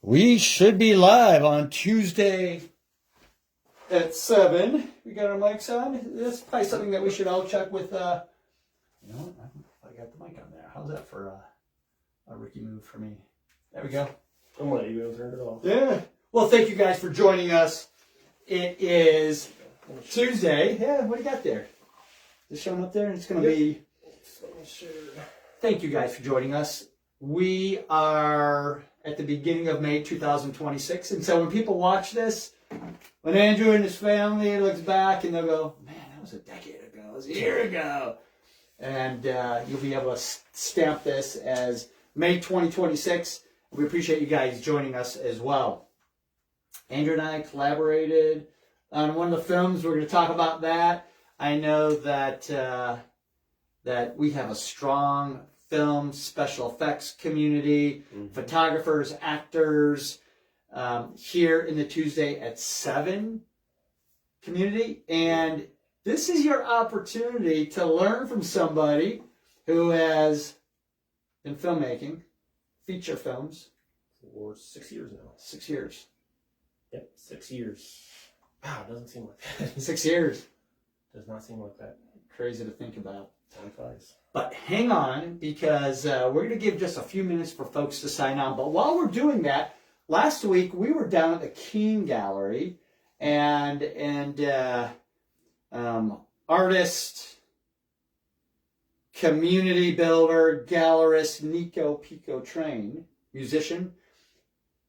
We should be live on Tuesday at 7. We got our mics on. That's probably something that we should all check with, you know what? I got the mic on there. How's that for a rookie move for me? There we go. I'm letting you turn it off. Yeah. Well, thank you guys for joining us. It is Tuesday. Yeah, what do you got there? Is it showing up there? It's going to be... Thank you guys for joining us. We are at the beginning of May 2026. And so when people watch this, when Andrew and his family looks back and they'll go, man, that was a decade ago. That was a year ago. And you'll be able to stamp this as May 2026. We appreciate you guys joining us as well. Andrew and I collaborated on one of the films. We're going to talk about that. I know that that we have a strong film special effects community, photographers, actors, here in the Tuesday at 7 community. And this is your opportunity to learn from somebody who has been filmmaking, feature films. For 6 years now. 6 years. Yep, 6 years. Wow, it doesn't seem like that. 6 years. Does not seem like that. Crazy to think about. Time flies. But hang on, because we're going to give just a few minutes for folks to sign on. But while we're doing that, last week we were down at the Keene Gallery, and artist, community builder, gallerist Nico Pico Train, musician.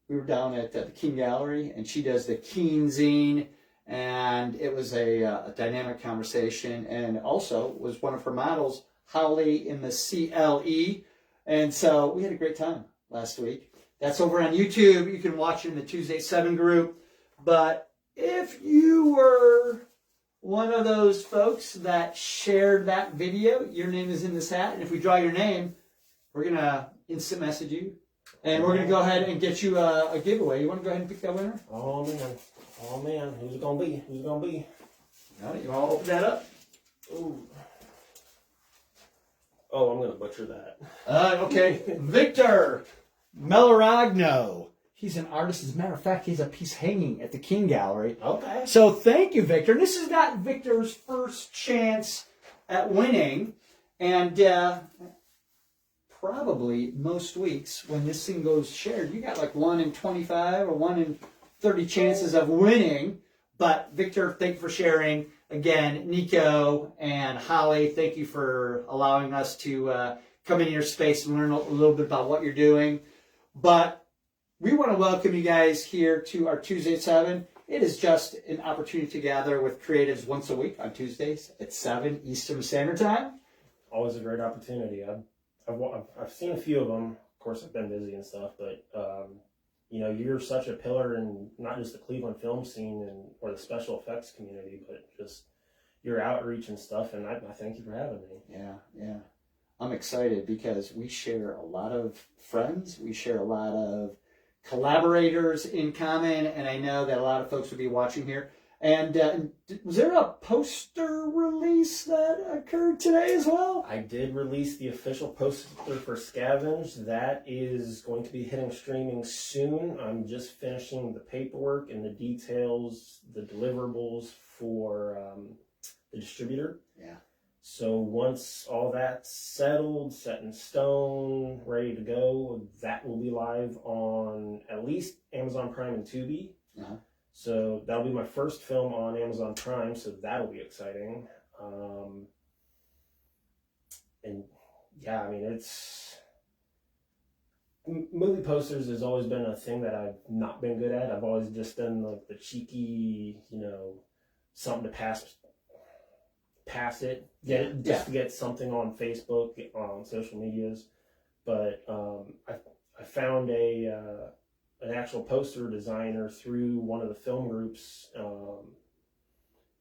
We were down at the Keene Gallery, and she does the Keene Zine. And it was a dynamic conversation, and also was one of her models, Holly, in the CLE. And so we had a great time last week. That's over on YouTube. You can watch it in the Tuesday 7 group. But if you were one of those folks that shared that video, your name is in this hat. And if we draw your name, we're going to instant message you. And we're going to go ahead and get you a giveaway. You want to go ahead and pick that winner? Oh, man. Oh, man. Who's it going to be? Who's it going to be? All right, you want to open that up? Ooh. Oh, I'm going to butcher that. Okay. Victor Melaragno. He's an artist. As a matter of fact, he's a piece hanging at the Keene Gallery. Okay. So thank you, Victor. And this is not Victor's first chance at winning. And probably most weeks when this thing goes shared, you got like 1 in 25 or 1 in 30 chances of winning. But Victor, thank you for sharing. Again, Nico and Holly, thank you for allowing us to come in your space and learn a little bit about what you're doing. But we want to welcome you guys here to our Tuesday at 7. It is just an opportunity to gather with creatives once a week on Tuesdays at 7 Eastern Standard Time. Always a great opportunity. I've seen a few of them. Of course, I've been busy and stuff, but you know, you're such a pillar in not just the Cleveland film scene or the special effects community, but just your outreach and stuff. And I thank you for having me. Yeah. I'm excited because we share a lot of friends. We share a lot of collaborators in common. And I know that a lot of folks will be watching here. And was there a poster release that occurred today as well? I did release the official poster for Scavenge. That is going to be hitting streaming soon. I'm just finishing the paperwork and the details, the deliverables for the distributor. Yeah. So once all that's settled, set in stone, ready to go, that will be live on at least Amazon Prime and Tubi. Uh-huh. So that'll be my first film on Amazon Prime, so that'll be exciting. And yeah, I mean, movie posters has always been a thing that I've not been good at. I've always just done like the cheeky, you know, something to pass it, to get something on Facebook, on social medias. But I found an actual poster designer through one of the film groups,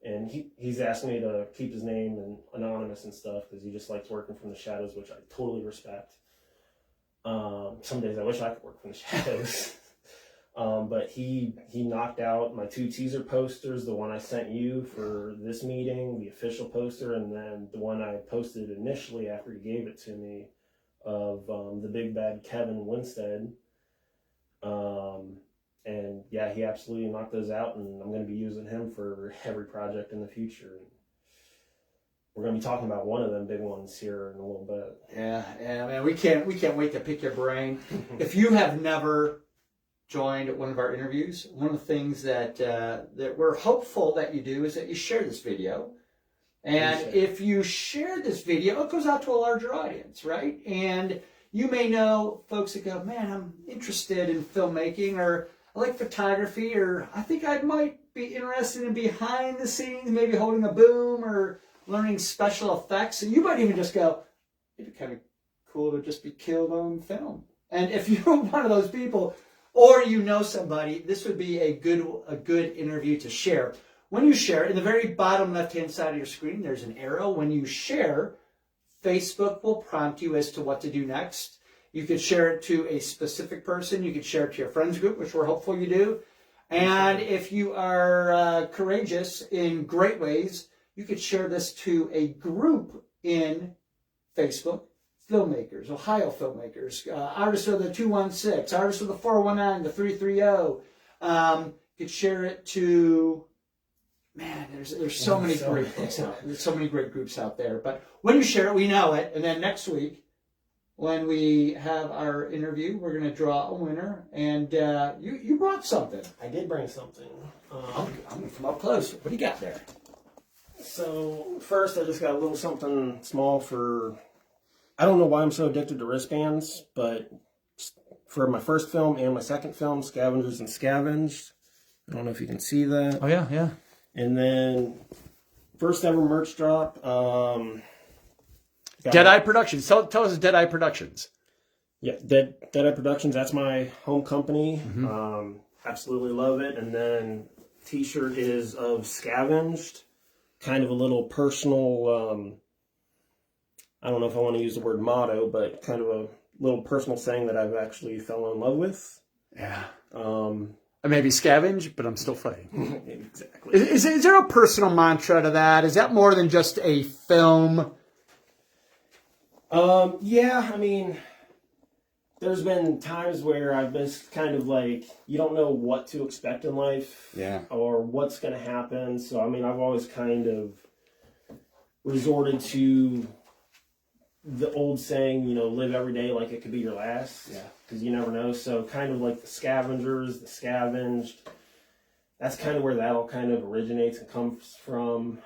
and he's asked me to keep his name and anonymous and stuff because he just likes working from the shadows, which I totally respect. Some days I wish I could work from the shadows. But he knocked out my 2 teaser posters, the one I sent you for this meeting, the official poster, and then the one I posted initially after he gave it to me of the big bad Kevin Winstead. yeah, he absolutely knocked those out, and I'm going to be using him for every project in the future. We're going to be talking about one of them big ones here in a little bit. Yeah, man, we can't wait to pick your brain. If you have never joined one of our interviews, one of the things that we're hopeful that you do is that you share this video. And if you share this video, it goes out to a larger audience, right? And you may know folks that go, man, I'm interested in filmmaking, or I like photography, or I think I might be interested in behind the scenes, maybe holding a boom or learning special effects. And you might even just go, it'd be kind of cool to just be killed on film. And if you're one of those people, or you know somebody, this would be a good interview to share. When you share, in the very bottom left-hand side of your screen, there's an arrow. When you share, Facebook will prompt you as to what to do next. You could share it to a specific person. You could share it to your friends group, which we're hopeful you do. And if you are courageous in great ways, you could share this to a group in Facebook, filmmakers, Ohio filmmakers, artists of the 216, artists of the 419, the 330. You could share it to... Man, there's so many great groups out. There's so many great groups out there. But when you share it, we know it. And then next week, when we have our interview, we're going to draw a winner. And you brought something. I did bring something. I'm going to come up close. What do you got there? So first, I just got a little something small for. I don't know why I'm so addicted to wristbands, but for my first film and my second film, Scavengers and Scavenged. I don't know if you can see that. Oh yeah. And then, first ever merch drop. Deadeye Productions. Tell us Deadeye Productions. Yeah, Deadeye Productions. That's my home company. Mm-hmm. Absolutely love it. And then, T-shirt is of Scavenged. Kind of a little personal. I don't know if I want to use the word motto, but kind of a little personal saying that I've actually fell in love with. Yeah. I may be scavenged, but I'm still fighting. Exactly. Is there a personal mantra to that? Is that more than just a film? Yeah, I mean, there's been times where I've been kind of like, you don't know what to expect in life. Yeah. Or what's going to happen. So, I mean, I've always kind of resorted to the old saying, live every day like it could be your last. Yeah. Because you never know. So kind of like the Scavengers, the Scavenged, that's kind of where that all kind of originates and comes from.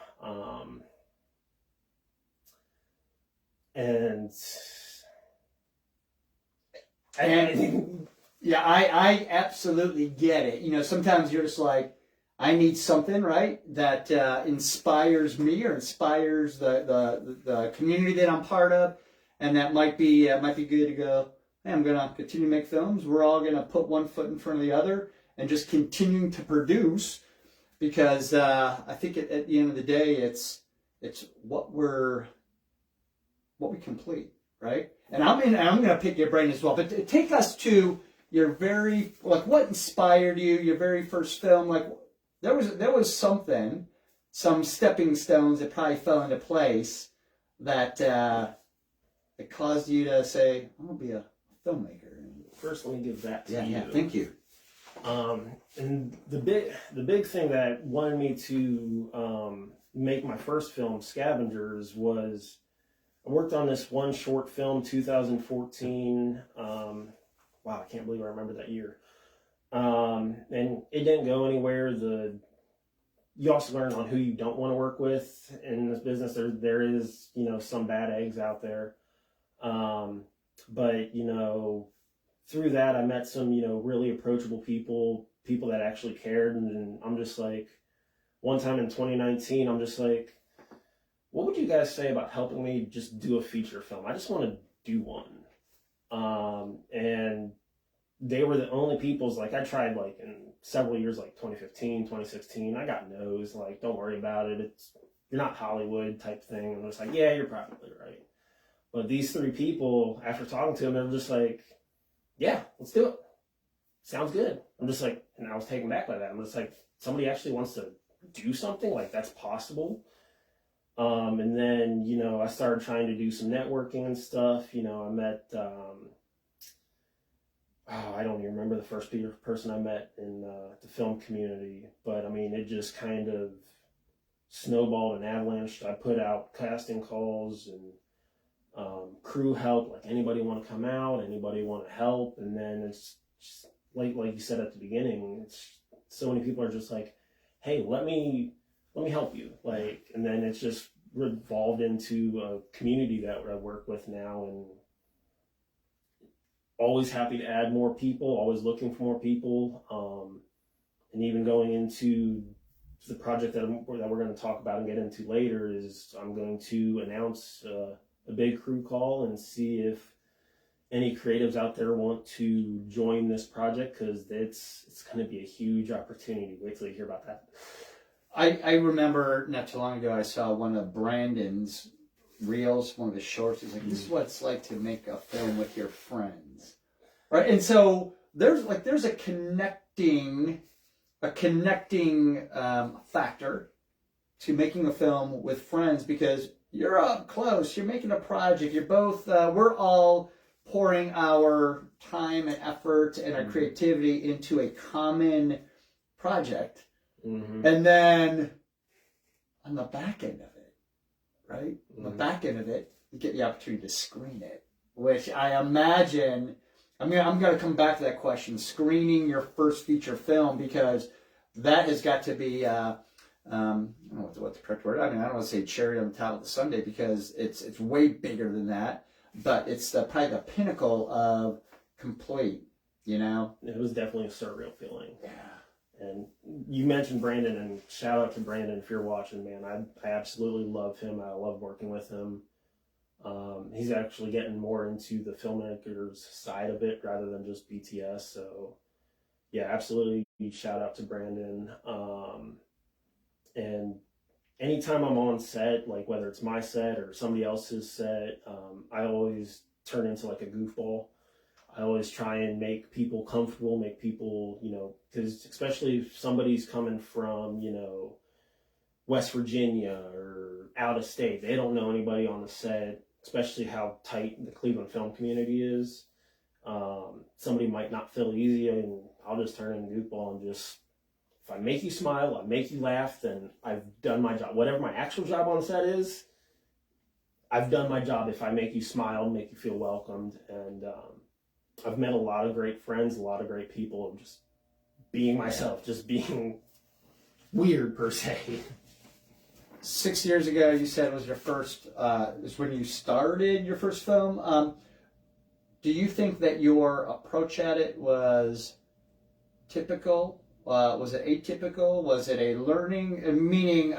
Yeah, I absolutely get it. Sometimes you're just like, I need something, right, that inspires me or inspires the community that I'm part of, and that might be good to go, hey, I'm going to continue to make films. We're all going to put one foot in front of the other and just continuing to produce, because I think at the end of the day, it's what we complete, right? And I'm going to pick your brain as well, but take us to your what inspired you, your very first film. Like, there was some stepping stones that probably fell into place that caused you to say, I'm going to be a filmmaker. First, let me give that to you. Yeah, thank you. And the big thing that wanted me to make my first film, Scavengers, was I worked on this one short film, 2014. Wow, I can't believe I remember that year. And it didn't go anywhere. You also learn on who you don't want to work with in this business. There is, some bad eggs out there. But, through that, I met some, really approachable people that actually cared. And I'm just like, one time in 2019, I'm just like, what would you guys say about helping me just do a feature film? I just want to do one. And they were the only people's, like, I tried, like, in several years, like 2015, 2016, I got no's, like, don't worry about it. You're not Hollywood type thing. And I was like, yeah, you're probably right. But these three people, after talking to them, they were just like, yeah, let's do it. Sounds good. I'm just like, and I was taken back by that. I'm just like, somebody actually wants to do something? Like, that's possible? And then, I started trying to do some networking and stuff. I met, I don't even remember the first person I met in the film community, but I mean, it just kind of snowballed and avalanched. I put out casting calls and crew help, like anybody want to come out, anybody want to help, and then it's just, like you said at the beginning, it's so many people are just like, hey, let me help you, like, and then it's just revolved into a community that I work with now, and always happy to add more people, always looking for more people, and even going into the project that we're going to talk about and get into later is I'm going to announce a big crew call and see if any creatives out there want to join this project, because it's going to be a huge opportunity. Wait till you hear about that. I remember not too long ago I saw one of Brandon's reels, one of his shorts. He's like, this is what it's like to make a film with your friends, right? And so there's a connecting factor to making a film with friends, because you're up close, you're making a project, you're both we're all pouring our time and effort and our creativity into a common project. And then on the back end of it, right? On the back end of it, you get the opportunity to screen it, which I imagine, I'm going to come back to that question, screening your first feature film, because that has got to be, I don't know what the correct word, I don't want to say cherry on the top of the sundae, because it's way bigger than that, but it's probably the pinnacle of complete, you know? It was definitely a surreal feeling. Yeah. And you mentioned Brandon, and shout out to Brandon if you're watching, man. I absolutely love him. I love working with him. He's actually getting more into the filmmaker's side of it rather than just BTS. So, yeah, absolutely shout out to Brandon. And anytime I'm on set, like whether it's my set or somebody else's set, I always turn into like a goofball. I always try and make people comfortable, make people, because especially if somebody's coming from, West Virginia or out of state, they don't know anybody on the set, especially how tight the Cleveland film community is. Somebody might not feel easy, and I'll just turn into a goofball and just, if I make you smile, I make you laugh, then I've done my job. Whatever my actual job on set is, I've done my job if I make you smile, make you feel welcomed, and I've met a lot of great friends, a lot of great people, just being myself, just being weird per se. 6 years ago, you said was your first, is when you started your first film. Do you think that your approach at it was typical? Was it atypical? Was it a learning? Meaning,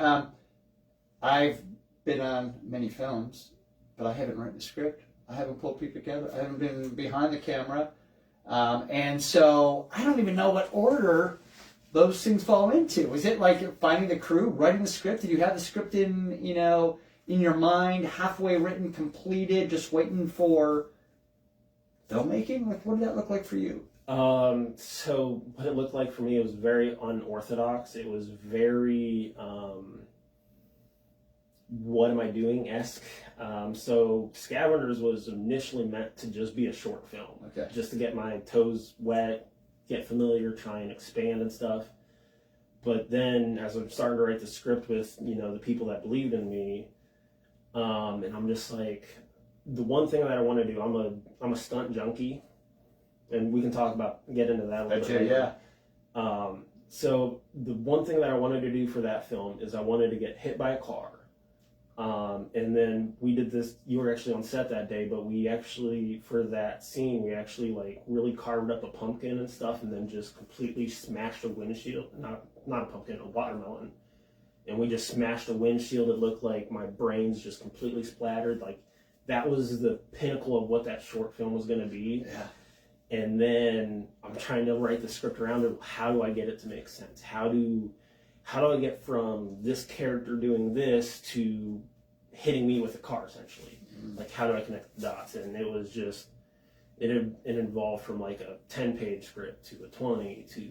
I've been on many films, but I haven't written a script. I haven't pulled people together. I haven't been behind the camera. And so I don't even know what order those things fall into. Is it like finding the crew, writing the script? Did you have the script in your mind, halfway written, completed, just waiting for filmmaking? Like, what did that look like for you? So what it looked like for me, it was very unorthodox. It was very, what am I doing-esque. So Scavengers was initially meant to just be a short film. Okay. Just to get my toes wet, get familiar, try and expand and stuff. But then as I'm starting to write the script with, the people that believed in me, and I'm just like, the one thing that I want to do, I'm a stunt junkie, and we can get into that a little bit later. Yeah. So the one thing that I wanted to do for that film is I wanted to get hit by a car. And then we did this, you were actually on set that day, but we actually, for that scene, we actually like really carved up a pumpkin and stuff, and then just completely smashed a windshield, not a pumpkin, a watermelon. And we just smashed a windshield. It looked like my brains just completely splattered. Like, that was the pinnacle of what that short film was going to be. Yeah. And then I'm trying to write the script around it. How do I get it to make sense? How do I get from this character doing this to hitting me with a car, essentially? Like, how do I connect the dots? And it was just, it involved from like a 10-page script to a 20 to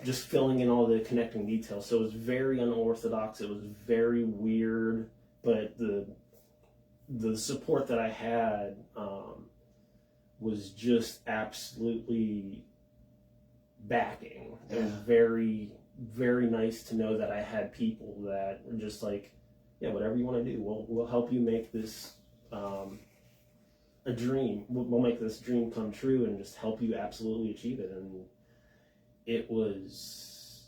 just filling in all the connecting details. So it was very unorthodox. It was very weird, but the support that I had was just absolutely backing. Yeah. It was very, very nice to know that I had people that were just like, yeah, whatever you want to do, we'll help you make this a dream. We'll make this dream come true and just help you absolutely achieve it. And it was,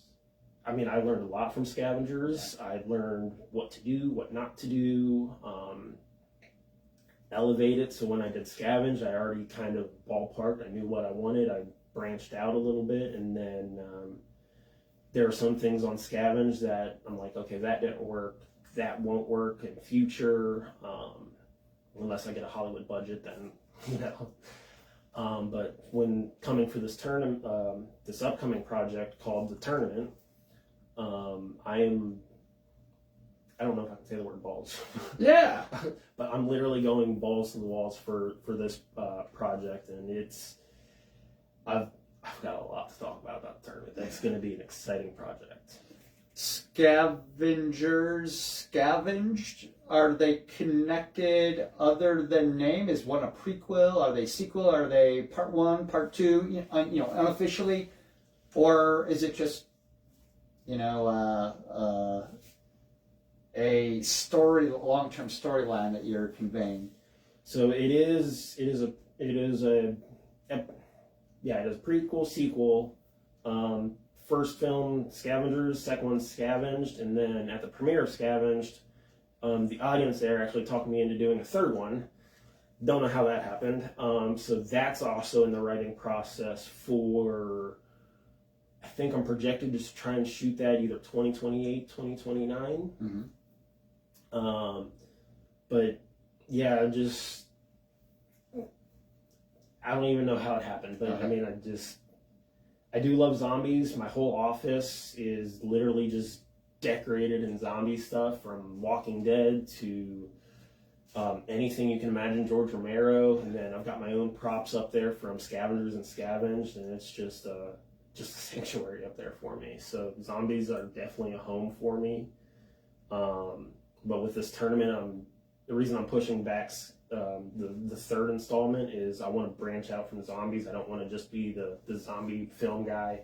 I mean, I learned a lot from Scavengers. I learned what to do, what not to do, elevate it. So when I did Scavenge, I already kind of ballparked. I knew what I wanted. I branched out a little bit, and then there are some things on Scavenge that I'm like, okay, that didn't work. That won't work in future, unless I get a Hollywood budget. Then, you know. But when coming for this tournament, this upcoming project called the Tournament, I don't know if I can say the word balls. Yeah. But I'm literally going balls to the walls for this project, and I've got a lot to talk about the tournament. That's going to be an exciting project. Scavengers, scavenged. Are they connected other than name? Is one a prequel? Are they sequel? Are they part one, part two? You know, unofficially, or is it just, you know, a story, long-term storyline that you're conveying? So it is a prequel, sequel. First film, Scavengers, second one, Scavenged, and then at the premiere of Scavenged, the audience there actually talked me into doing a third one. Don't know how that happened. So that's also in the writing process for, I think I'm projected to try and shoot that either 2028, 2029. Mm-hmm. But yeah, I don't even know how it happened, but Okay. I mean, I do love zombies. My whole office is literally just decorated in zombie stuff, from Walking Dead to anything you can imagine, George Romero. And then I've got my own props up there from Scavengers and Scavenged, and it's just a sanctuary up there for me. So zombies are definitely a home for me. But with this tournament, the reason I'm pushing back the third installment is I want to branch out from zombies. I don't want to just be the zombie film guy.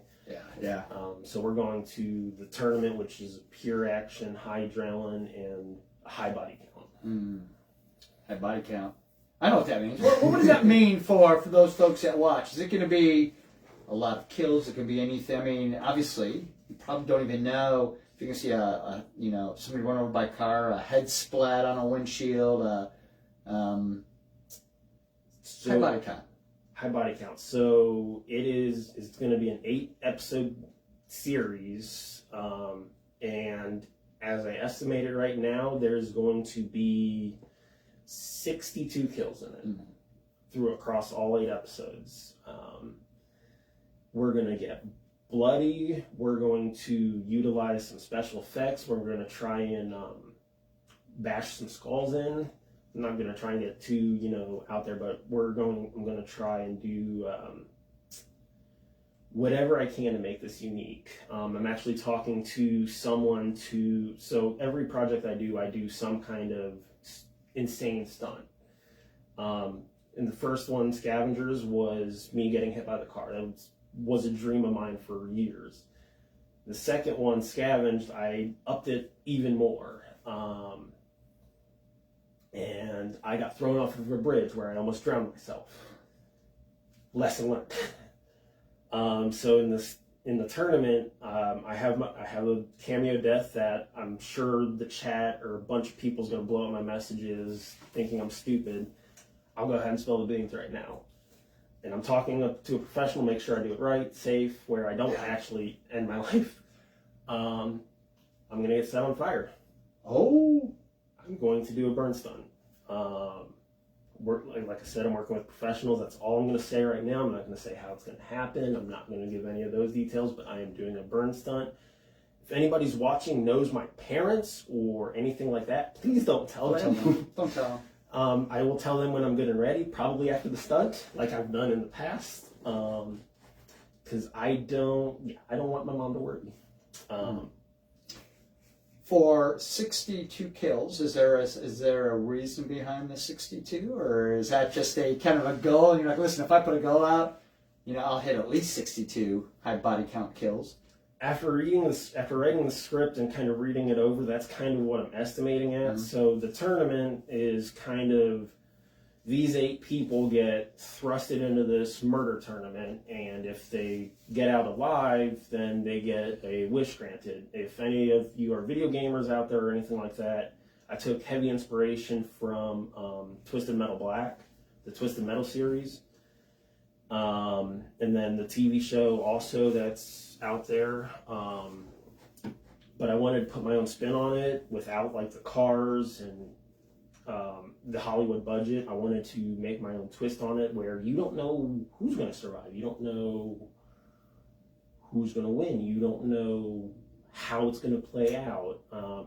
Yeah. So we're going to the tournament, which is pure action, high adrenaline, and a high body count. High body count. I know what that means. What does that mean for those folks that watch? Is it going to be a lot of kills? It can be anything. I mean, obviously, you probably don't even know if you can see somebody run over by a car, a head splat on a windshield. High body count. High body count. So it's going to be an 8-episode series, and as I estimated right now, there's going to be 62 kills in it across all 8 episodes. We're going to get bloody. We're going to utilize some special effects. We're going to try and bash some skulls in. I'm not going to try and get too, out there, but I'm going to try and do whatever I can to make this unique. I'm actually talking to someone so every project I do some kind of insane stunt. And the first one, Scavengers, was me getting hit by the car. That was a dream of mine for years. The second one, Scavenged, I upped it even more. And I got thrown off of a bridge where I almost drowned myself. Lesson learned. So in the tournament, I have a cameo death that I'm sure the chat or a bunch of people's going to blow up my messages thinking I'm stupid. I'll go ahead and spill the beans right now. And I'm talking to a professional, make sure I do it right, safe, where I don't actually end my life. I'm going to get set on fire. Oh. I'm going to do a burn stunt. Like I said, I'm working with professionals. That's all I'm going to say right now. I'm not going to say how it's going to happen. I'm not going to give any of those details, but I am doing a burn stunt. If anybody's watching knows my parents or anything like that, please don't tell them. Don't tell them. I will tell them when I'm good and ready, probably after the stunt, like I've done in the past. Because I don't want my mom to worry. For 62 kills, is there a reason behind the 62, or is that just a kind of a goal? And you're like, listen, if I put a goal out, I'll hit at least 62 high body count kills. After writing the script and kind of reading it over, that's kind of what I'm estimating at. Mm-hmm. So the tournament is kind of, these 8 people get thrusted into this murder tournament, and if they get out alive, then they get a wish granted. If any of you are video gamers out there or anything like that, I took heavy inspiration from Twisted Metal Black, the Twisted Metal series. And then the TV show also that's out there. But I wanted to put my own spin on it without like the cars and the Hollywood budget. I wanted to make my own twist on it where you don't know who's going to survive. You don't know who's going to win. You don't know how it's going to play out.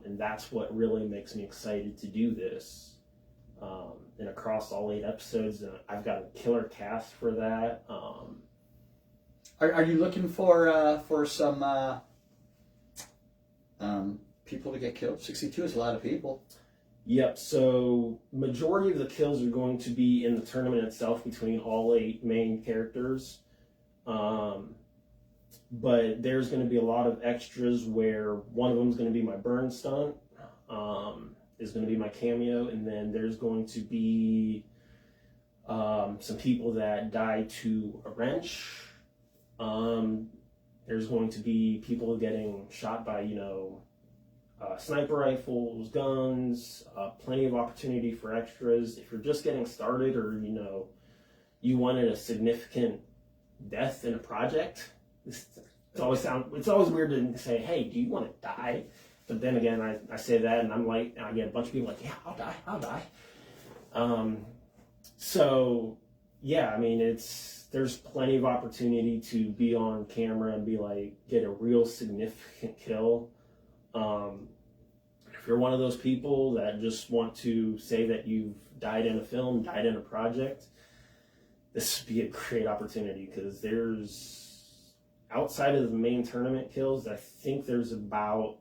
And that's what really makes me excited to do this. And across all 8 episodes, I've got a killer cast for that. Are you looking for some people to get killed? 62 is a lot of people. Yep, so majority of the kills are going to be in the tournament itself between all 8 main characters. But there's going to be a lot of extras where one of them is going to be my burn stunt, is going to be my cameo, and then there's going to be some people that die to a wrench. There's going to be people getting shot by, sniper rifles, guns, plenty of opportunity for extras. If you're just getting started or, you wanted a significant death in a project, it's always weird to say, hey, do you want to die? But then again, I say that and I'm like, I get a bunch of people like, yeah, I'll die. So yeah, I mean, there's plenty of opportunity to be on camera and be like, get a real significant kill. If you're one of those people that just want to say that you've died in a film, died in a project, this would be a great opportunity because there's, outside of the main tournament kills, I think there's about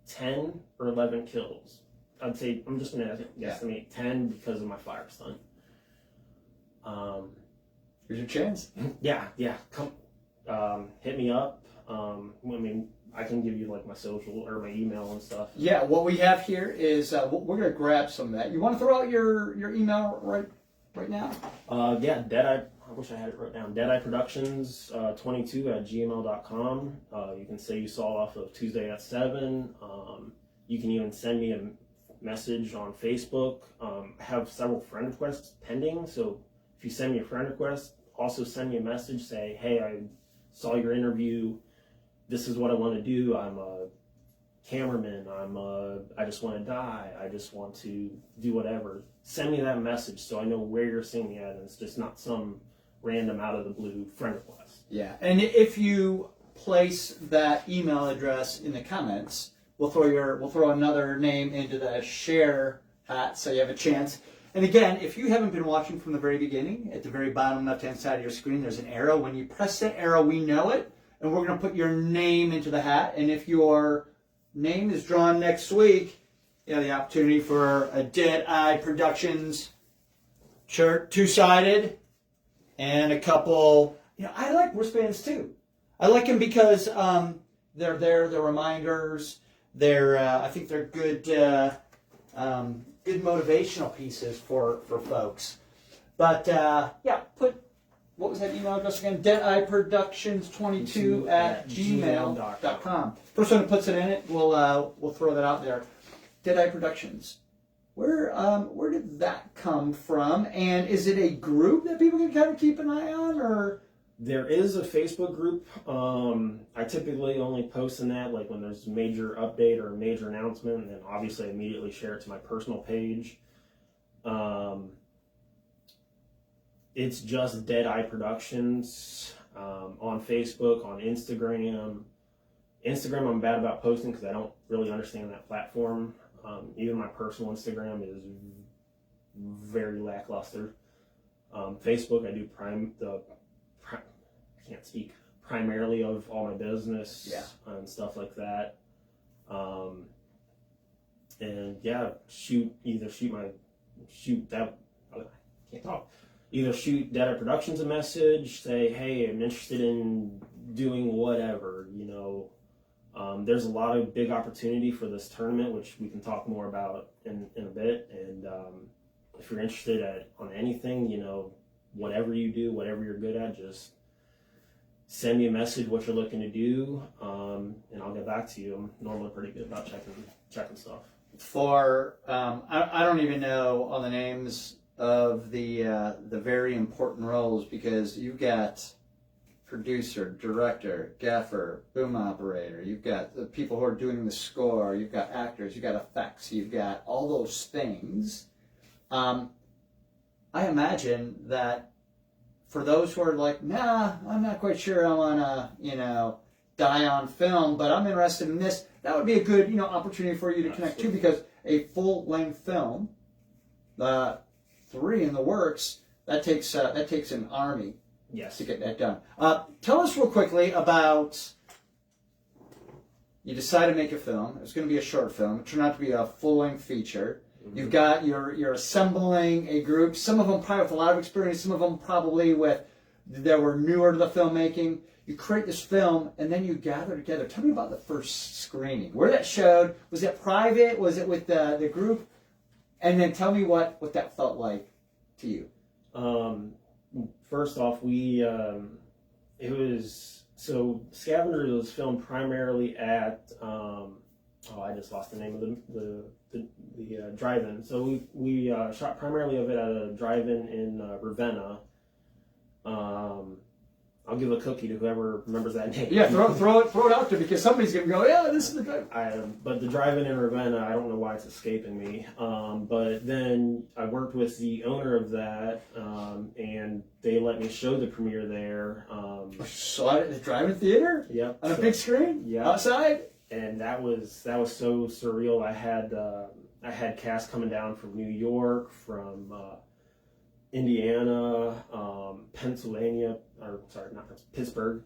10 or 11 kills. I'd say, I'm just going to guesstimate 10 because of my fire stunt. Here's your chance. Yeah, come, hit me up. I can give you like my social or my email and stuff. Yeah, what we have here is we're going to grab some of that. You want to throw out your email right now? Yeah, Deadeye. I wish I had it wrote down. Deadeye Productions 22 at gmail.com. You can say you saw off of Tuesday at 7. You can even send me a message on Facebook. I have several friend requests pending, so if you send me a friend request, also send me a message. Say, hey, I saw your interview. This is what I want to do. I'm a cameraman. I just want to die. I just want to do whatever. Send me that message so I know where you're seeing me at, and it's just not some random out of the blue friend request. Yeah, and if you place that email address in the comments, we'll throw another name into the share hat so you have a chance. And again, if you haven't been watching from the very beginning, at the very bottom left-hand side of your screen, there's an arrow. When you press that arrow, we know it, and we're going to put your name into the hat. And if your name is drawn next week, you have the opportunity for a Deadeye Productions shirt, 2-sided, and a couple. I like wristbands too. I like them because they're reminders. I think they're good motivational pieces for folks. But what was that email address again? DeadeyeProductions22 at gmail.com. First one that puts it in it, we'll throw that out there. Deadeye Productions. Where did that come from? And is it a group that people can kind of keep an eye on, or? There is a Facebook group. I typically only post in that like when there's a major update or a major announcement, and then obviously I immediately share it to my personal page. It's just Deadeye Productions on Facebook, on Instagram. Instagram I'm bad about posting because I don't really understand that platform. Even my personal Instagram is very lackluster. Facebook I do I can't speak primarily of all my business and stuff like that. and yeah, shoot that. I can't talk. Either shoot Data Productions a message, say, hey, I'm interested in doing whatever, you know. There's a lot of big opportunity for this tournament, which we can talk more about in a bit. And if you're interested on anything, you know, whatever you do, whatever you're good at, just send me a message what you're looking to do, and I'll get back to you. I'm normally pretty good about checking stuff. I don't even know all the names of the very important roles, because you've got producer, director, gaffer, boom operator, you've got the people who are doing the score, you've got actors, you've got effects, you've got all those things. I imagine that for those who are like, nah, I'm not quite sure I want to, you know, die on film, but I'm interested in this, that would be a good, you know, opportunity for you to connect to, because a full-length film, 3 in the works, that takes an army. Yes. To get that done. Tell us real quickly about, you decide to make a film. It was going to be a short film. It turned out to be a full-length feature. Mm-hmm. You're assembling a group. Some of them probably with a lot of experience. Some of them probably that were newer to the filmmaking. You create this film, and then you gather together. Tell me about the first screening. Where that showed. Was it private? Was it with the group? And then tell me what that felt like to you. First off, Scavengers was filmed primarily at I just lost the name of the drive-in. So we shot primarily of it at a drive-in in Ravenna. I'll give a cookie to whoever remembers that name. Yeah, throw it out there, because somebody's gonna go, yeah, this is the drive-in. But the drive-in in Ravenna, I don't know why it's escaping me. But then I worked with the owner of that, and they let me show the premiere there. Saw it at the drive-in theater. Yep. On a big screen. Yeah. Outside. And that was so surreal. I had cast coming down from New York, from Indiana, Pennsylvania, or sorry, not Pittsburgh.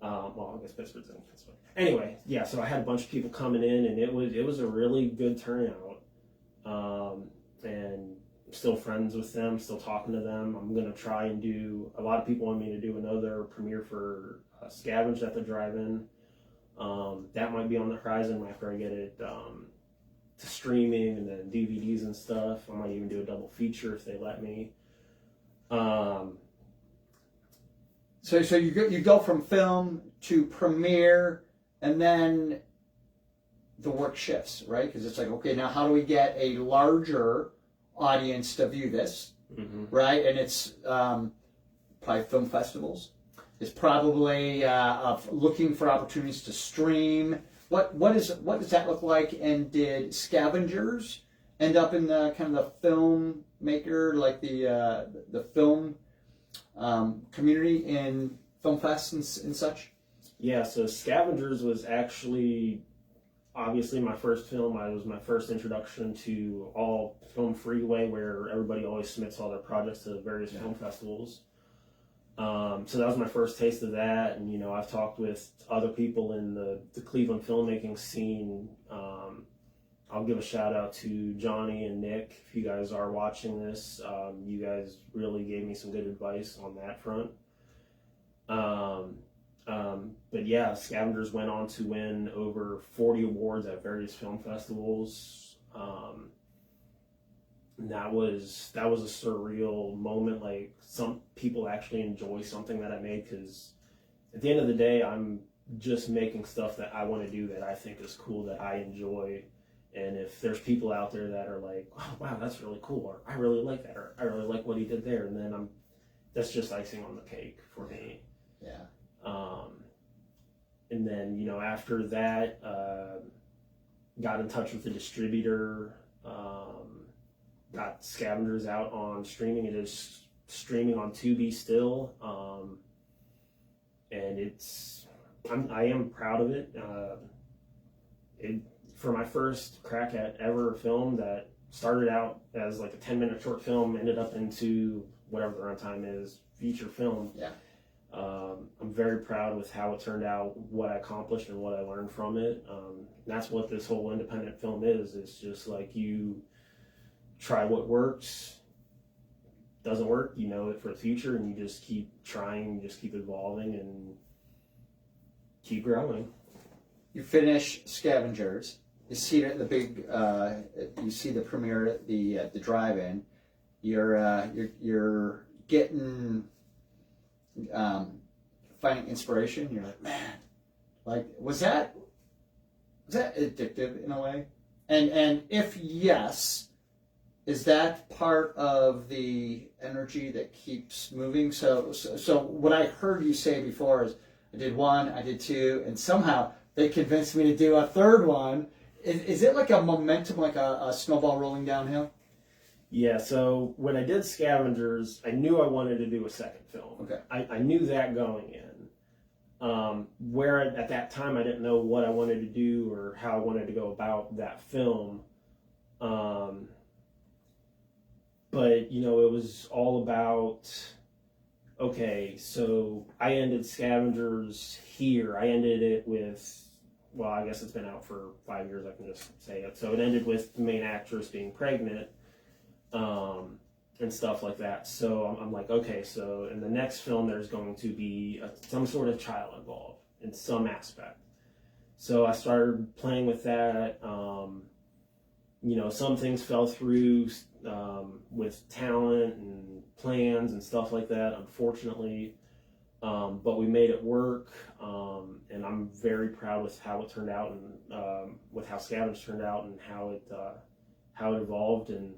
Well, I guess Pittsburgh's in Pittsburgh. Anyway, yeah. So I had a bunch of people coming in, and it was a really good turnout. And I'm still friends with them, still talking to them. I'm gonna try and do. A lot of people want me to do another premiere for Scavenge at the drive-in. That might be on the horizon after I get it to streaming and then DVDs and stuff. I might even do a double feature if they let me. So you go from film to premiere, and then the work shifts, right? Because it's like, okay, now how do we get a larger audience to view this, mm-hmm. right? And it's probably film festivals. It's probably looking for opportunities to stream. What does that look like? And did Scavengers end up in the kind of the filmmaker, like the film community in film fests and such? Yeah, so Scavengers was actually obviously my first film. It was my first introduction to all Film Freeway, where everybody always submits all their projects to various film festivals. So that was my first taste of that, and you know, I've talked with other people in the Cleveland filmmaking scene. I'll give a shout out to Johnny and Nick. If you guys are watching this, you guys really gave me some good advice on that front. But yeah, Scavengers went on to win over 40 awards at various film festivals. And that was a surreal moment. Like, some people actually enjoy something that I made, because at the end of the day, I'm just making stuff that I want to do, that I think is cool, that I enjoy. And if there's people out there that are like, oh, wow, that's really cool, or I really like that, or I really like what he did there, and then that's just icing on the cake for me. Yeah. And then, you know, after that, got in touch with the distributor, got Scavengers out on streaming. It is streaming on Tues still, and I am proud of it. For my first crack at ever film that started out as like a 10-minute short film, ended up into whatever the runtime is, feature film. Yeah. I'm very proud with how it turned out, what I accomplished and what I learned from it. And that's what this whole independent film is. It's just like you try what works, doesn't work, you know it for the future, and you just keep trying, you just keep evolving and keep growing. You finish Scavengers. You see it at the big. You see the premiere at the drive-in. You're getting finding inspiration. You're like, man, like was that addictive in a way? And if yes, is that part of the energy that keeps moving? So what I heard you say before is I did one, I did two, and somehow they convinced me to do a third one. Is it like a momentum, like a snowball rolling downhill? Yeah, so when I did Scavengers, I knew I wanted to do a second film. Okay. I knew that going in. Where at that time I didn't know what I wanted to do or how I wanted to go about that film. But, you know, it was all about, okay, so I ended Scavengers here. I ended it with, well, I guess it's been out for 5 years, I can just say it. So it ended with the main actress being pregnant. And stuff like that. So I'm like, okay, so in the next film there's going to be some sort of child involved in some aspect. So I started playing with that. You know, some things fell through with talent and plans and stuff like that, unfortunately. But we made it work, and I'm very proud with how it turned out and with how Scavenge turned out and how it evolved and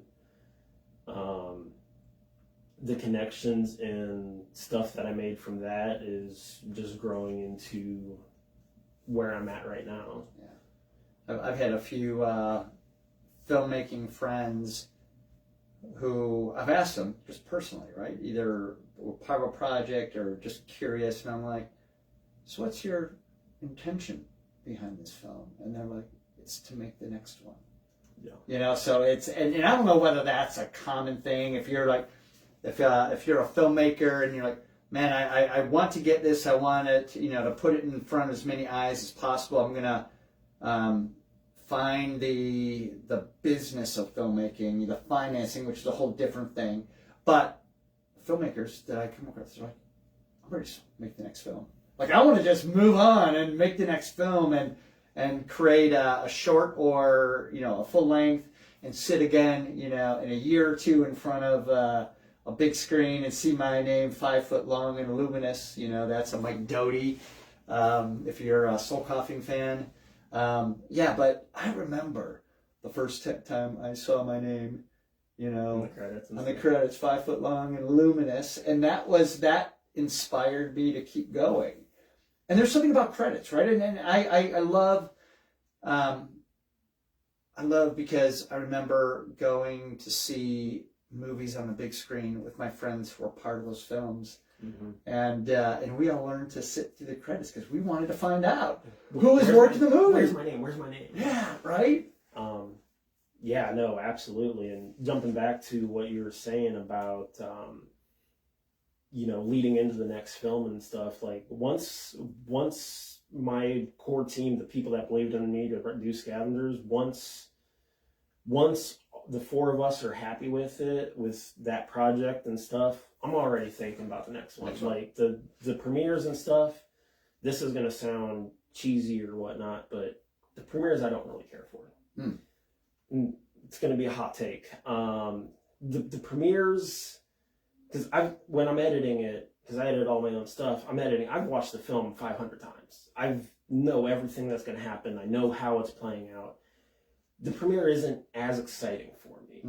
the connections and stuff that I made from that is just growing into where I'm at right now. Yeah, I've had a few filmmaking friends who I've asked them just personally, right? Either part of a project or just curious, and I'm like, so what's your intention behind this film? And they're like, it's to make the next one. Yeah. You know, so it's, and I don't know whether that's a common thing. If you're like, if you're a filmmaker and you're like, man, I want to get this, I want it, you know, to put it in front of as many eyes as possible. I'm gonna find the business of filmmaking, the financing, which is a whole different thing. But filmmakers that I come across, they're like, I'm ready to make the next film. Like I want to just move on and make the next film and create a short or, you know, a full length and sit again, you know, in a year or two in front of a big screen and see my name 5 foot long and luminous. You know, that's a Mike Doty. If you're a Soul Coughing fan. Yeah, but I remember the first time I saw my name, you know, on the credits 5 foot long and luminous. And that inspired me to keep going. And there's something about credits, right? And I love because I remember going to see movies on the big screen with my friends who were part of those films. Mm-hmm. And we all learned to sit through the credits because we wanted to find out who was working the movie. Where's my name? Where's my name? Yeah, right? Yeah, no, absolutely. And jumping back to what you were saying about you know, leading into the next film and stuff, like once my core team, the people that believed in me to do Scavengers, once the four of us are happy with it, with that project and stuff, I'm already thinking about the next one. Like the premieres and stuff, this is going to sound cheesy or whatnot, but the premieres I don't really care for. It's going to be a hot take. The premieres, because when I'm editing it, because I edit all my own stuff, I've watched the film 500 times. I know everything that's going to happen. I know how it's playing out. The premiere isn't as exciting for me,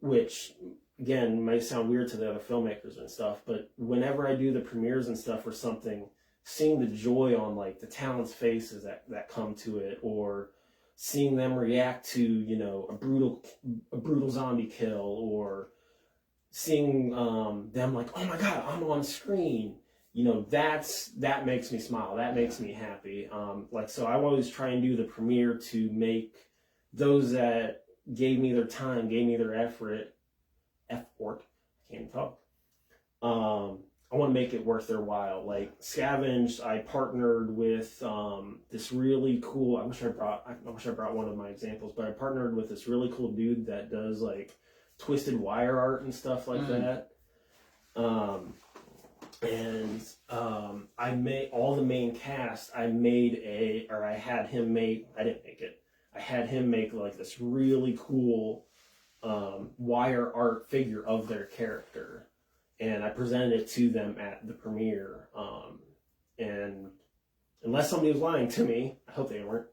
which, again, might sound weird to the other filmmakers and stuff, but whenever I do the premieres and stuff or something, seeing the joy on, like, the talent's faces that come to it, or seeing them react to, you know, a brutal zombie kill, or seeing them like, oh my God, I'm on screen. You know, that makes me smile. That makes me happy. Like, so I always try and do the premiere to make those that gave me their time, gave me their effort, can't even talk, I want to make it worth their while. Like Scavenge, I partnered with this really cool. I wish I brought one of my examples, but I partnered with this really cool dude that does like twisted wire art and stuff like that. I made all the main cast. I had him make. I didn't make it. I had him make like this really cool wire art figure of their character. And I presented it to them at the premiere. And unless somebody was lying to me, I hope they weren't,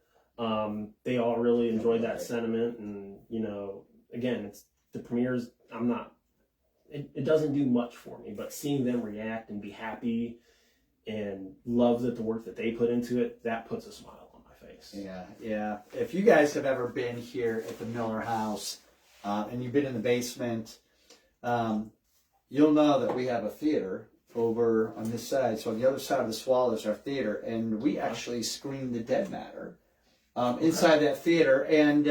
they all really enjoyed that sentiment. And, you know, again, it's the premieres, it doesn't do much for me, but seeing them react and be happy and love that the work that they put into it, that puts a smile on my face. Yeah. If you guys have ever been here at the Miller House, and you've been in the basement, you'll know that we have a theater over on this side. So on the other side of this wall is our theater, and we actually screened the Dead Matter inside that theater. And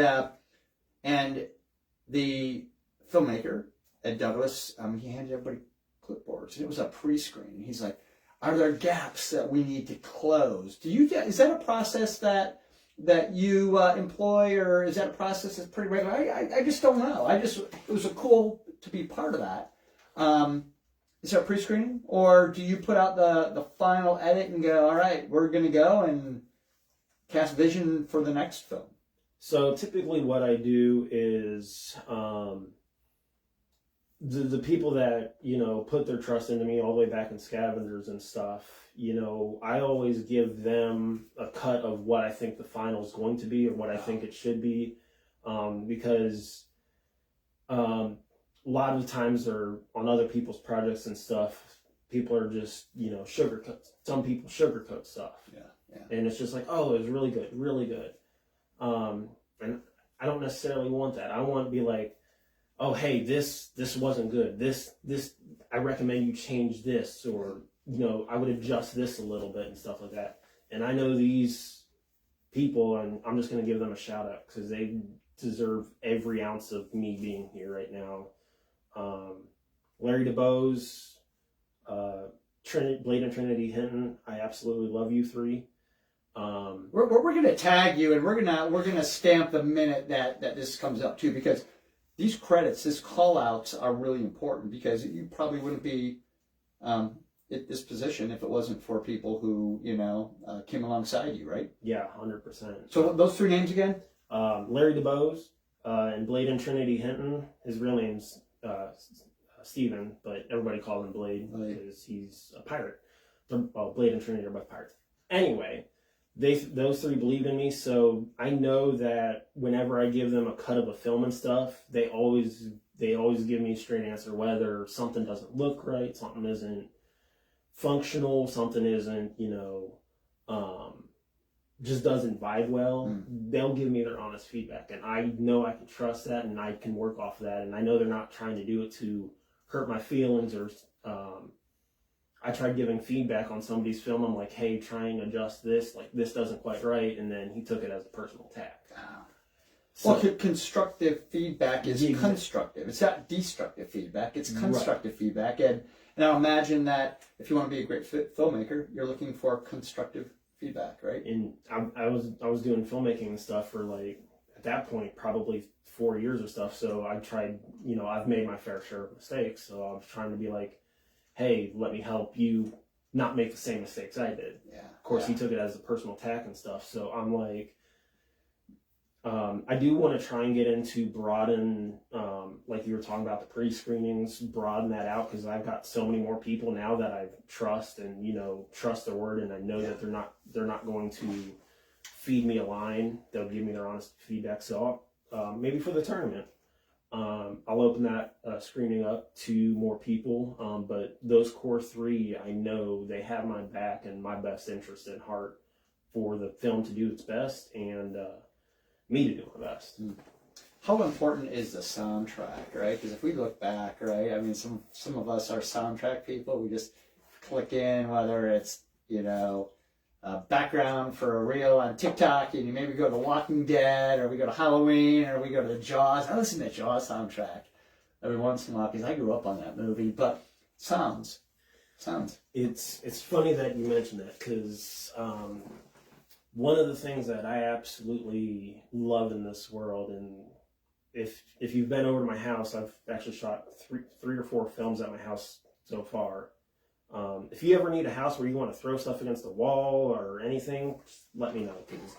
the filmmaker, Ed Douglas, he handed everybody clipboards, and it was a pre-screen. He's like, "Are there gaps that we need to close? Is that a process that you employ, or is that a process that's pretty regular?" I just don't know. It was cool to be part of that. Is there a pre-screening, or do you put out the final edit and go, all right, we're going to go and cast vision for the next film? So typically what I do is the people that, you know, put their trust into me all the way back in Scavengers and stuff, you know, I always give them a cut of what I think the final is going to be or what I think it should be, because a lot of the times they're on other people's projects and stuff. People are just, you know, some people sugarcoat stuff. Yeah. And it's just like, oh, it was really good, really good. And I don't necessarily want that. I want to be like, oh, hey, this wasn't good. This, I recommend you change this, or, you know, I would adjust this a little bit and stuff like that. And I know these people, and I'm just going to give them a shout out because they deserve every ounce of me being here right now. Larry DeBose, Blade and Trinity Hinton, I absolutely love you three. We're gonna tag you, and we're gonna stamp the minute that this comes up too, because these credits, these call outs are really important, because you probably wouldn't be at this position if it wasn't for people who, you know, came alongside you, right? Yeah, 100%. So those three names again? Larry DeBose, and Blade and Trinity Hinton. His real name's Steven, but everybody calls him Blade because he's a pirate. Blade and Trinity are both pirates. Anyway, those three believe in me, so I know that whenever I give them a cut of a film and stuff, they always give me a straight answer, whether something doesn't look right, something isn't functional, something isn't, you know, just doesn't vibe well. They'll give me their honest feedback, and I know I can trust that, and I can work off of that, and I know they're not trying to do it to hurt my feelings, or I tried giving feedback on somebody's film. I'm like, hey, try and adjust this, like this doesn't quite right, and then he took it as a personal attack. So, well, constructive feedback is constructive. It's not destructive feedback. It's constructive feedback. And now imagine that if you want to be a great filmmaker, you're looking for constructive feedback, right? And I was doing filmmaking and stuff for, like, at that point, probably 4 years or stuff. So I tried, you know, I've made my fair share of mistakes. So I was trying to be like, hey, let me help you not make the same mistakes I did. Yeah. Of course, he took it as a personal attack and stuff. So I'm like, I do want to try and get into broaden, like you were talking about the pre-screenings, broaden that out, because I've got so many more people now that I trust and, you know, trust their word, and I know that they're not going to feed me a line. They'll give me their honest feedback. So maybe for the tournament, I'll open that screening up to more people. But those core three, I know they have my back and my best interest at heart for the film to do its best, and me to do my best. How important is the soundtrack, right? Because if we look back, right, I mean, some of us are soundtrack people. We just click in, whether it's, you know, background for a reel on TikTok, and you maybe go to Walking Dead, or we go to Halloween, or we go to the Jaws. I listen to the Jaws soundtrack every once in a while because I grew up on that movie. But sounds, Sounds. It's funny that you mentioned that, because one of the things that I absolutely love in this world, and if you've been over to my house, I've actually shot three or four films at my house so far. If you ever need a house where you want to throw stuff against the wall or anything, just let me know, because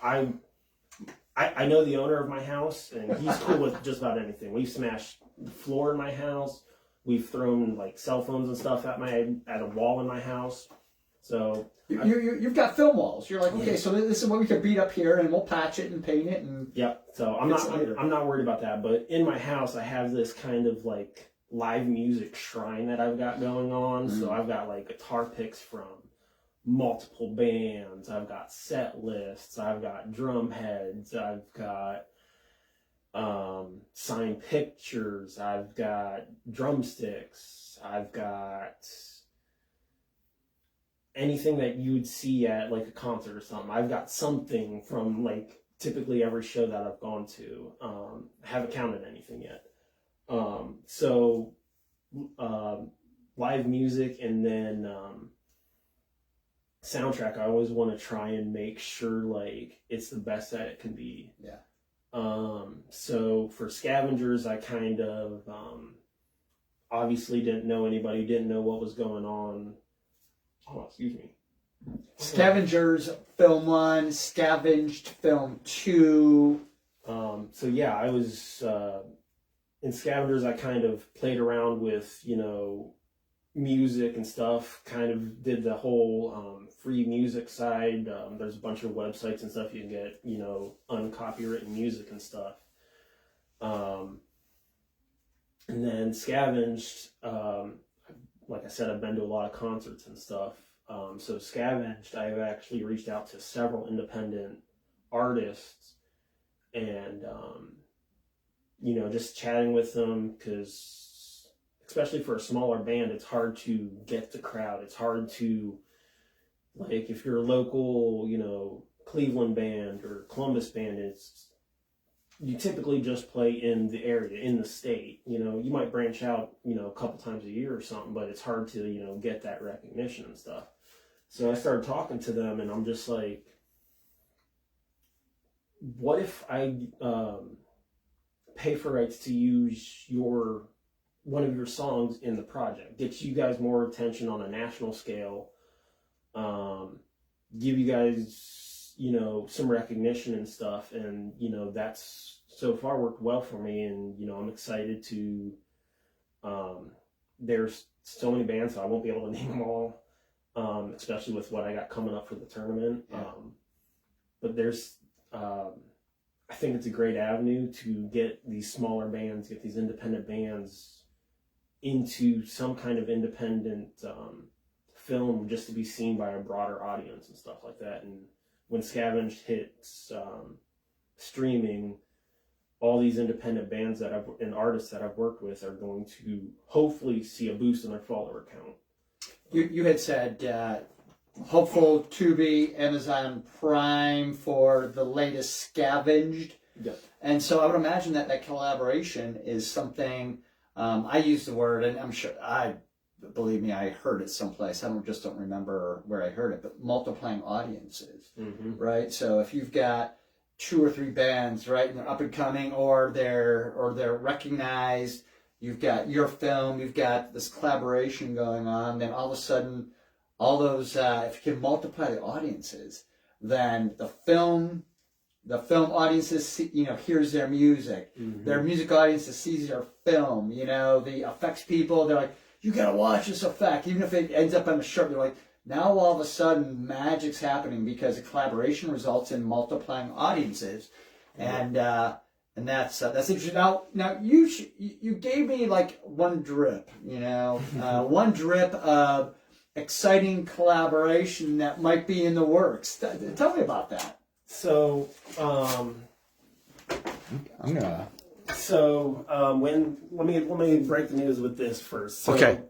I know the owner of my house, and he's cool with just about anything. We've smashed the floor in my house. We've thrown like cell phones and stuff at a wall in my house. So you've got film walls. You're like, okay, so this is what we can beat up here, and we'll patch it and paint it. And yep. So I'm not worried about that. But in my house, I have this kind of like live music shrine that I've got going on. So I've got like guitar picks from multiple bands. I've got set lists. I've got drum heads. I've got signed pictures. I've got drumsticks. I've got anything that you would see at like a concert or something. I've got something from like typically every show that I've gone to. I haven't counted anything yet. So live music, and then soundtrack. I always want to try and make sure like it's the best that it can be. Yeah. So for Scavengers, I kind of obviously didn't know anybody, didn't know what was going on. Oh, excuse me. Scavengers, film 1, Scavenged, film 2. So yeah, I was in Scavengers. I kind of played around with, music and stuff. Kind of did the whole free music side. There's a bunch of websites and stuff you can get, uncopywritten music and stuff. And then Scavenged, like I said, I've been to a lot of concerts and stuff. So Scavenged, I've actually reached out to several independent artists, and just chatting with them, because especially for a smaller band, it's hard to get the crowd. It's hard to, like, if you're a local, Cleveland band or Columbus band, you typically just play in the area, in the state. You might branch out, a couple times a year or something, but it's hard to, get that recognition and stuff. So I started talking to them, and I'm just like, what if I pay for rights to use one of your songs in the project, get you guys more attention on a national scale, give you guys, some recognition and stuff. And, that's so far worked well for me. And, I'm excited to, there's so many bands, so I won't be able to name them all, especially with what I got coming up for the tournament. Yeah. But there's, I think it's a great avenue to get these smaller bands, get these independent bands into some kind of independent film, just to be seen by a broader audience and stuff like that. And when Scavenged hits streaming, all these independent bands and artists that I've worked with are going to hopefully see a boost in their follower count. You had said hopeful Tubi, Amazon Prime for the latest Scavenged. Yep. And so I would imagine that collaboration is something, I use the word, and I'm sure, believe me, I heard it someplace. I don't remember where I heard it, but multiplying audiences, right? So if you've got 2 or 3 bands, right, and they're up and coming, or they're recognized, you've got your film, you've got this collaboration going on, then all of a sudden, all those, if you can multiply the audiences, then the film audiences see, hears their music. Their music audiences sees their film. The effects people, they're like, you gotta watch this effect. Even if it ends up on a shirt, they're like, now all of a sudden magic's happening because the collaboration results in multiplying audiences. And that's interesting. Now you gave me like one drip, one drip of exciting collaboration that might be in the works. Tell me about that. So, let me break the news with this first. So, okay.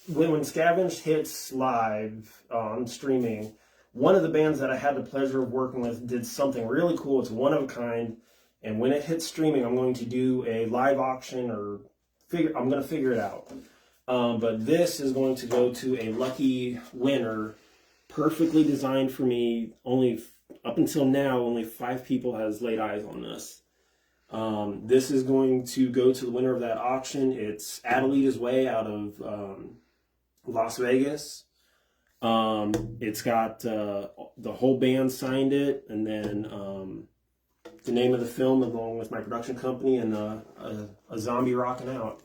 When Scavenged hits live on streaming, one of the bands that I had the pleasure of working with did something really cool. It's one of a kind, and when it hits streaming, I'm going to do a live auction, I'm going to figure it out. But this is going to go to a lucky winner, perfectly designed for me. Only up until now, only 5 people has laid eyes on this. This is going to go to the winner of that auction. It's Adelita's Way out of Las Vegas. It's got the whole band signed it, and then the name of the film along with my production company, and a zombie rocking out.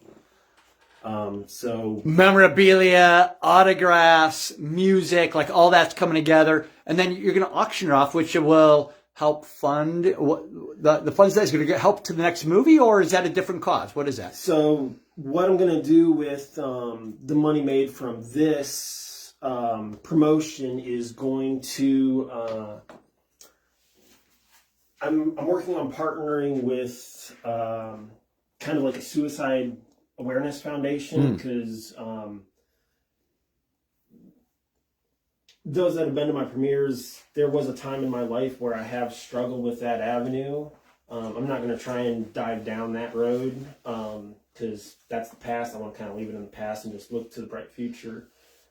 So memorabilia, autographs, music, like all that's coming together, and then you're going to auction it off, which will help fund the funds that's going to help to the next movie, or is that a different cause? What is that? So what I'm going to do with the money made from this promotion is going to I'm working on partnering with kind of like a suicide awareness foundation, because those that have been to my premieres, there was a time in my life where I have struggled with that avenue. I'm not going to try and dive down that road, because that's the past. I want to kind of leave it in the past and just look to the bright future.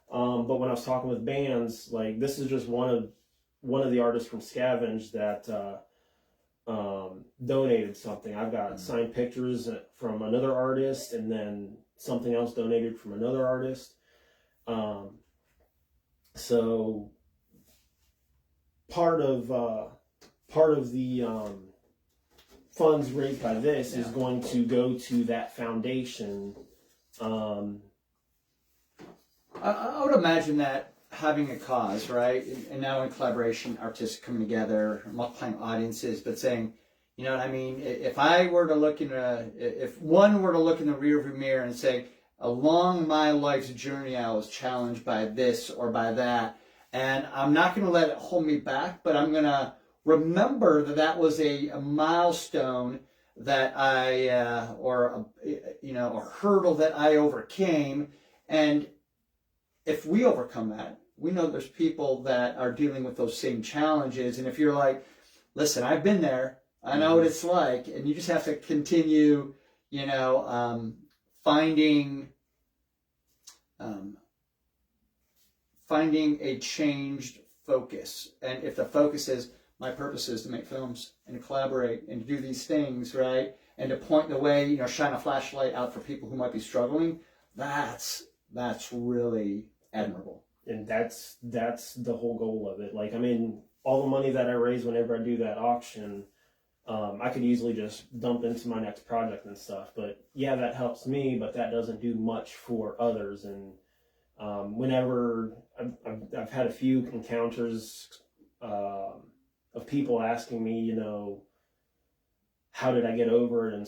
But when I was talking with bands, like, this is just one of the artists from Scavenge that donated something. I've got signed pictures from another artist, and then something else donated from another artist. So part of the funds raised by this is going to go to that foundation. I would imagine that having a cause, right, and now in collaboration, artists coming together, multiplying audiences, but saying, you know what I mean? If I were to look if one were to look in the rearview mirror and say, along my life's journey, I was challenged by this or by that, and I'm not going to let it hold me back, but I'm going to remember that that was a milestone that or a hurdle that I overcame, and if we overcome that, we know there's people that are dealing with those same challenges, and if you're like, listen, I've been there, I know what it's like, and you just have to continue, finding a changed focus. And if the focus is, my purpose is to make films and to collaborate and to do these things, right, and to point the way, shine a flashlight out for people who might be struggling, that's really admirable. And that's the whole goal of it. Like, I mean, all the money that I raise whenever I do that auction, I could easily just dump into my next project and stuff. But yeah, that helps me, but that doesn't do much for others. And whenever I've had a few encounters of people asking me, how did I get over it and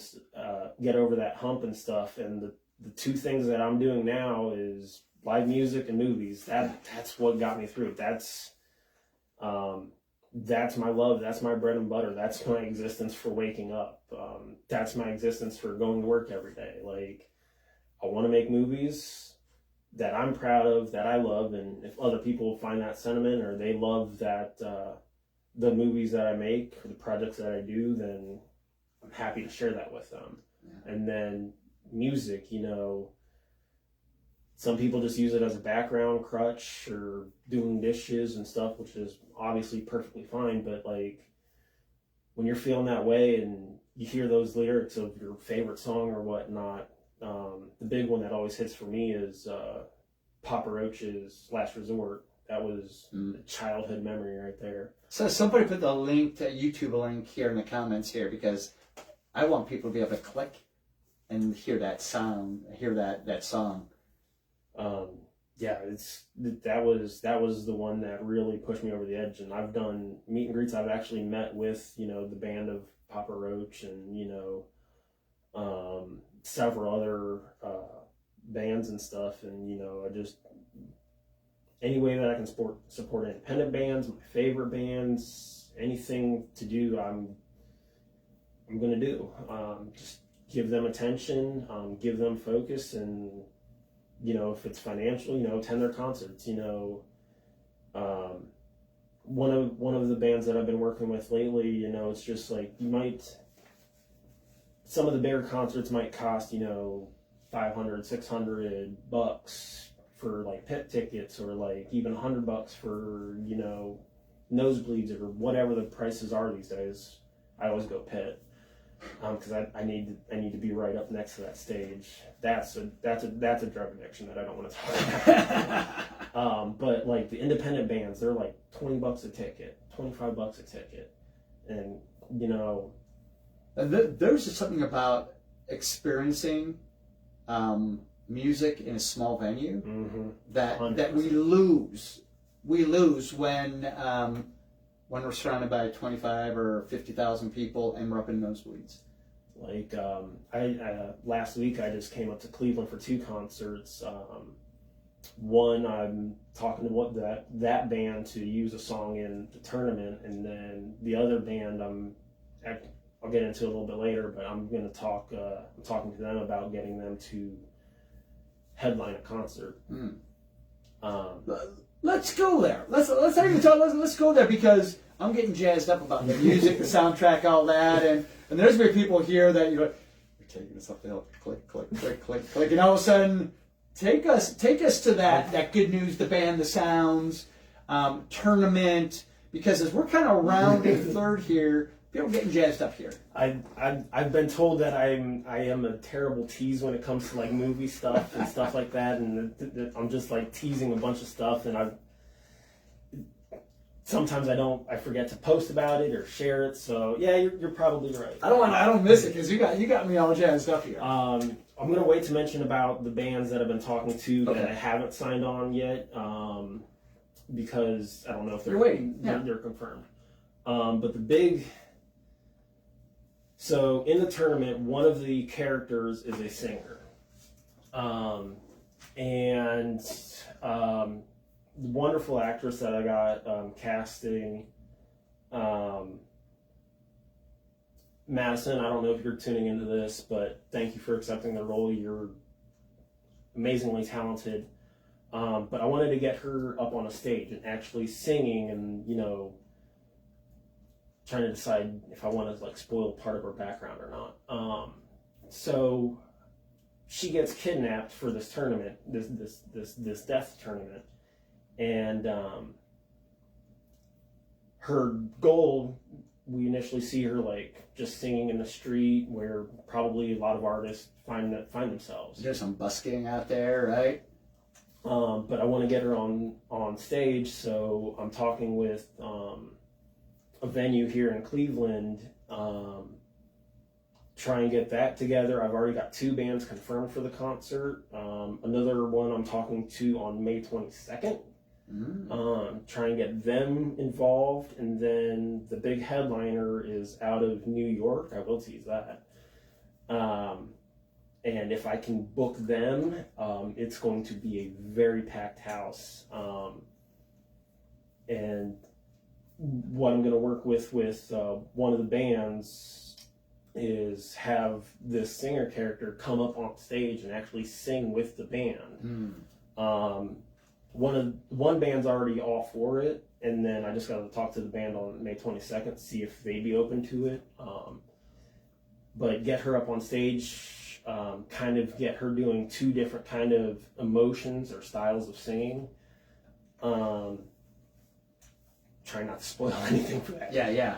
get over that hump and stuff? And the 2 things that I'm doing now is live music and movies. That's what got me through it. That's my love. That's my bread and butter. That's my existence for waking up. That's my existence for going to work every day. Like, I want to make movies that I'm proud of, that I love, and if other people find that sentiment or they love that the movies that I make or the projects that I do, then I'm happy to share that with them. Yeah. And then music, some people just use it as a background crutch or doing dishes and stuff, which is obviously perfectly fine. But like, when you're feeling that way and you hear those lyrics of your favorite song or whatnot, the big one that always hits for me is Papa Roach's Last Resort. That was a childhood memory right there. So somebody put the YouTube link here in the comments here, because I want people to be able to click and hear that sound, hear that song. Yeah, that was the one that really pushed me over the edge. And I've done meet and greets. I've actually met with, the band of Papa Roach and, several other bands and stuff. And, I just, any way that I can support independent bands, my favorite bands, anything to do, I'm going to do. Just give them attention, give them focus, and if it's financial, attend their concerts. One of the bands that I've been working with lately, it's just like, some of the bigger concerts might cost, $500, $600 for like pit tickets, or like even $100 for, you know, nosebleeds or whatever the prices are these days, I always go pit. Because I need to be right up next to that stage. That's a drug addiction that I don't want to talk about. But like the independent bands, they're like $20 a ticket, $25 a ticket, and you know, there's just something about experiencing music in a small venue that we lose. We lose when we're surrounded by 25 or 50,000 people and we're up in nosebleeds. Like I last week I just came up to Cleveland for 2 concerts. One, I'm talking to that band to use a song in the tournament, and then the other band I'll get into a little bit later, but I'm going to I'm talking to them about getting them to headline a concert. Let's go there. Let's not even talk. Let's go there, because I'm getting jazzed up about the music, the soundtrack, all that, and there's going to be people here that you're taking us up the hill, click, click, click, click, click, and all of a sudden, take us to that good news, the band, the sounds, tournament, because as we're kind of rounding third here, people are getting jazzed up here. I've been told that I am a terrible tease when it comes to like movie stuff and stuff like that, and I'm just like teasing a bunch of stuff, and sometimes I forget to post about it or share it. So yeah, you're probably right. I don't miss it, because you got me all jazzed up here. I'm gonna wait to mention about the bands that I've been talking to that I haven't signed on yet, because I don't know if they're waiting. They're confirmed. But the big. So in the tournament, one of the characters is a singer, and the wonderful actress that I got casting, Madison. I don't know if you're tuning into this, but thank you for accepting the role. You're amazingly talented, but I wanted to get her up on a stage and actually singing, and you know, trying to decide if I want to like spoil part of her background or not. So she gets kidnapped for this tournament, this death tournament, and her goal. We initially see her like just singing in the street, where probably a lot of artists find themselves. There's some busking out there, right? But I want to get her on stage, so I'm talking with a venue here in Cleveland, try and get that together. I've already got 2 bands confirmed for the concert. Another one I'm talking to on May 22nd. Try and get them involved, and then the big headliner is out of New York. I will tease that. And if I can book them, it's going to be a very packed house. And what I'm going to work with one of the bands is have this singer character come up on stage and actually sing with the band. One band's already all for it, and then I just got to talk to the band on May 22nd, see if they'd be open to it. But get her up on stage, kind of get her doing 2 different kind of emotions or styles of singing. Try not to spoil anything for that. Yeah.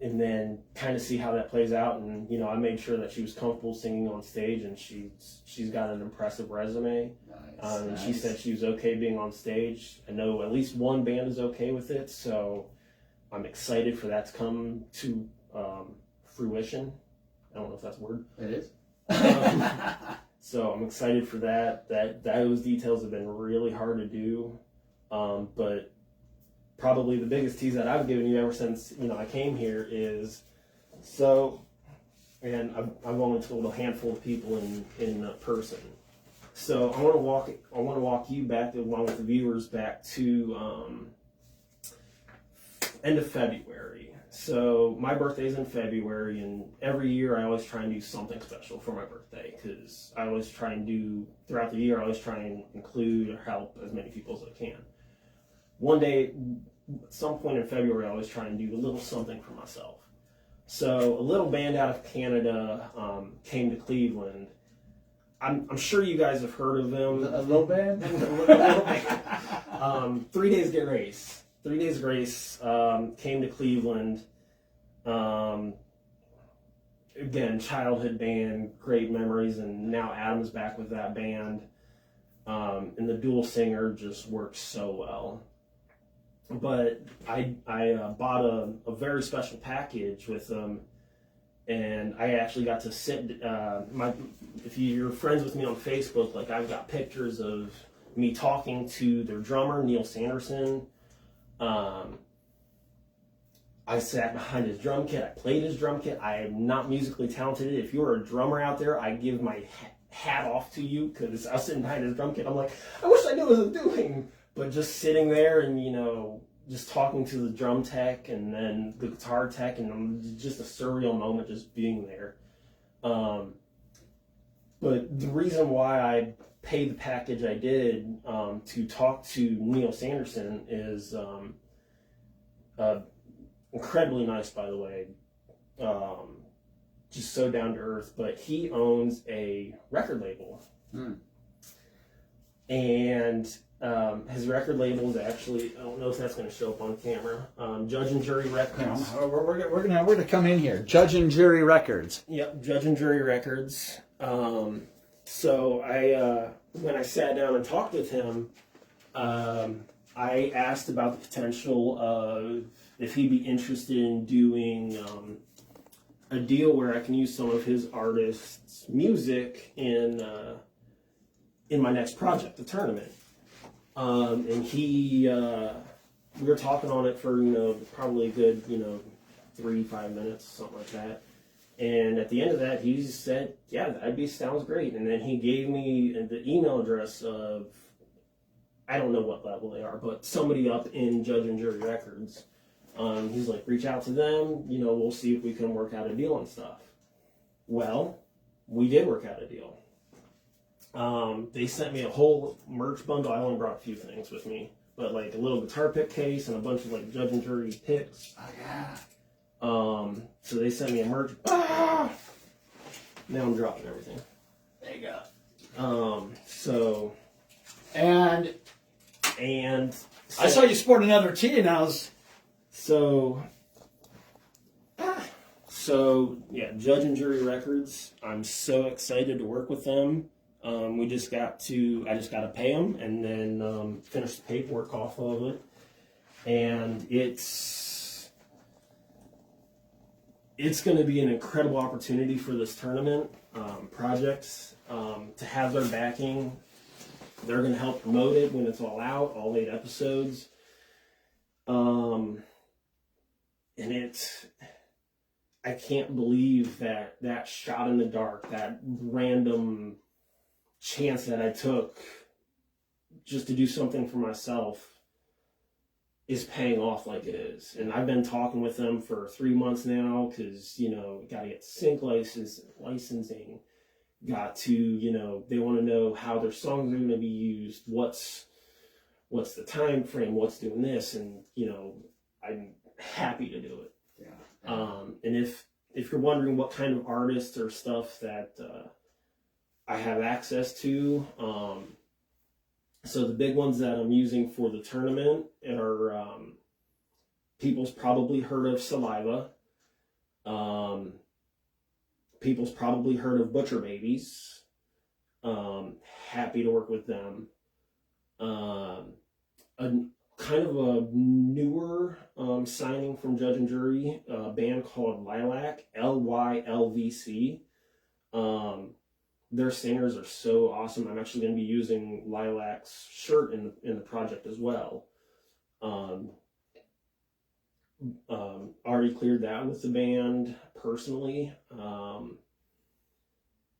And then kind of see how that plays out. And, you know, I made sure that she was comfortable singing on stage, and she's got an impressive resume. Nice. And she said she was okay being on stage. I know at least one band is okay with it, so I'm excited for that to come to fruition. I don't know if that's a word. It is. So I'm excited for that. Those details have been really hard to do, but probably the biggest tease that I've given you ever since I came here is and I've only told a handful of people in person. So I want to walk you back, along with the viewers, back to end of February. So my birthday's in February, and every year I always try and do something special for my birthday, because I always try and do, throughout the year, I always try and include or help as many people as I can. One day, at some point in February, I always try and do a little something for myself. So a little band out of Canada came to Cleveland, I'm sure you guys have heard of him. A little band? A little bit. 3 Days Grace. 3 Days Grace came to Cleveland. Again, childhood band, great memories, and now Adam's back with that band. And the dual singer just works so well. But I bought a very special package with them, and I actually got to sit. If you're friends with me on Facebook, like I've got pictures of me talking to their drummer Neil Sanderson. I sat behind his drum kit. I played his drum kit. I am not musically talented. If you're a drummer out there, I give my hat off to you, because I was sitting behind his drum kit. I'm like, I wish I knew what I was doing. But just sitting there and, just talking to the drum tech and then the guitar tech, and just a surreal moment just being there. But the reason why I paid the package I did to talk to Neil Sanderson is incredibly nice, by the way. Just so down to earth. But he owns a record label. And his record label is actually, I don't know if that's going to show up on camera, Judge and Jury Records. No, we're gonna come in here. Judge and Jury Records. Yep, Judge and Jury Records. So when I sat down and talked with him, I asked about the potential of if he'd be interested in doing a deal where I can use some of his artists' music in my next project, the tournament. And we were talking on it for, probably a good, 3-5 minutes, something like that. And at the end of that, he said, yeah, sounds great. And then he gave me the email address of, I don't know what level they are, but somebody up in Judge and Jury Records. He's like, reach out to them, we'll see if we can work out a deal and stuff. Well, we did work out a deal. They sent me a whole merch bundle. I only brought a few things with me, but like a little guitar pick case and a bunch of like Judge and Jury picks. Oh yeah. So they sent me a merch. Now I'm dropping everything. There you go. So and so, I saw you sport another tee, and I was so yeah, Judge and Jury Records. I'm so excited to work with them. I just got to pay them and then finish the paperwork off of it. And it's going to be an incredible opportunity for this tournament projects to have their backing. They're going to help promote it when it's all out, all 8 episodes. And I can't believe that shot in the dark, that random chance that I took just to do something for myself is paying off like it is. And I've been talking with them for 3 months now because, got to get sync licensing, got to, they want to know how their songs are going to be used, what's the time frame, what's doing this, and, I'm happy to do it. Yeah. And if you're wondering what kind of artists or stuff that I have access to, so the big ones that I'm using for the tournament are people's probably heard of Saliva. People's probably heard of Butcher Babies. Happy to work with them. A kind of a newer signing from Judge and Jury, a band called Lilac, Lylvc. Their singers are so awesome. I'm actually going to be using Lilac's shirt in the project as well. Already cleared that with the band personally.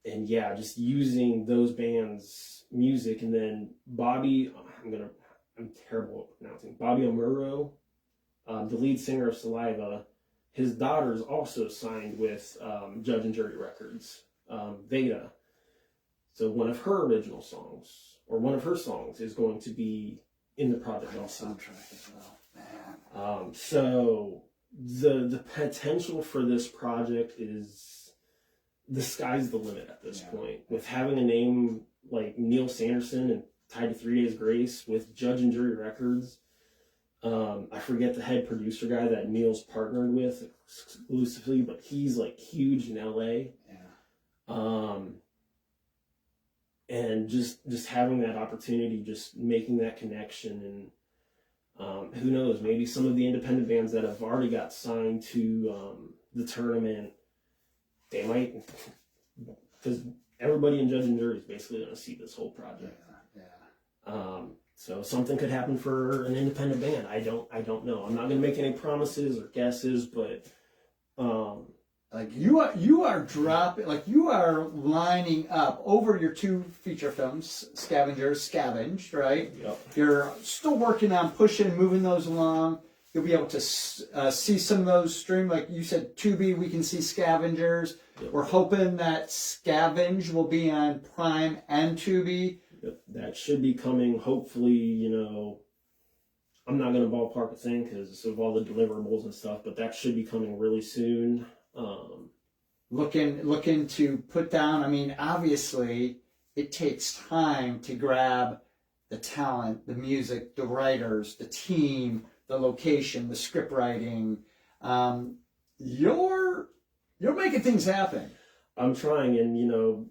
And yeah, just using those bands' music. And then Bobby, I'm terrible at pronouncing, Bobby Amuro, the lead singer of Saliva, his daughter is also signed with Judge and Jury Records, Veda. So one of her original songs, or one of her songs, is going to be in the project also. Soundtrack as well, man. So the potential for this project is the sky's the limit at this point. With having a name like Neil Sanderson and tied to 3 Days Grace with Judge and Jury Records. I forget the head producer guy that Neil's partnered with exclusively, but he's like huge in LA. And just having that opportunity, just making that connection, and who knows, maybe some of the independent bands that have already got signed to the tournament, they might, because everybody in Judge and Jury is basically going to see this whole project. So something could happen for an independent band. I don't know. I'm not going to make any promises or guesses, but like you are dropping, like you are lining up over your 2 feature films, Scavenged, right? Yep. You're still working on pushing, moving those along. You'll be able to see some of those stream, like you said, Tubi. We can see Scavengers. Yep. We're hoping that Scavenge will be on Prime and Tubi. That should be coming, hopefully, you know, I'm not going to ballpark a thing because of all the deliverables and stuff, but that should be coming really soon. Looking to put down, I mean, obviously, it takes time to grab the talent, the music, the writers, the team, the location, the script writing. You're making things happen. I'm trying, and, you know,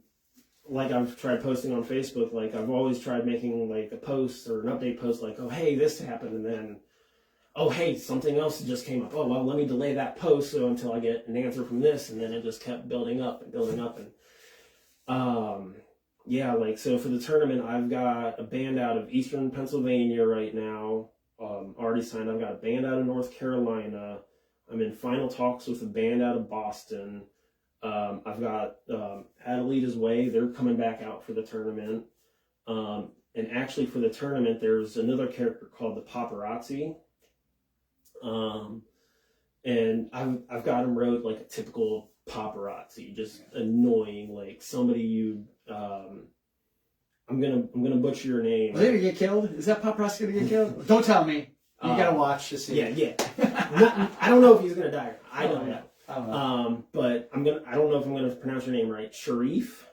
like I've tried posting on Facebook, like I've always tried making like a post or an update post like, oh, hey, this happened. And then, oh, hey, something else just came up. Oh, well, let me delay that post until I get an answer from this. And then it just kept building up and building up. And yeah, like, so for the tournament, I've got a band out of Eastern Pennsylvania right now, already signed. I've got a band out of North Carolina. I'm in final talks with a band out of Boston. I've got Adelita's Way. They're coming back out for the tournament. And actually for the tournament, there's another character called the Paparazzi. And I've got him wrote like a typical paparazzi, just annoying, like somebody you, I'm gonna butcher your name. Are they gonna get killed? Is that paparazzi gonna get killed? Don't tell me. You gotta watch to see. Yeah. I don't know if he's gonna die. I don't know. I don't know. But I don't know if I'm gonna pronounce your name right. Sheriff.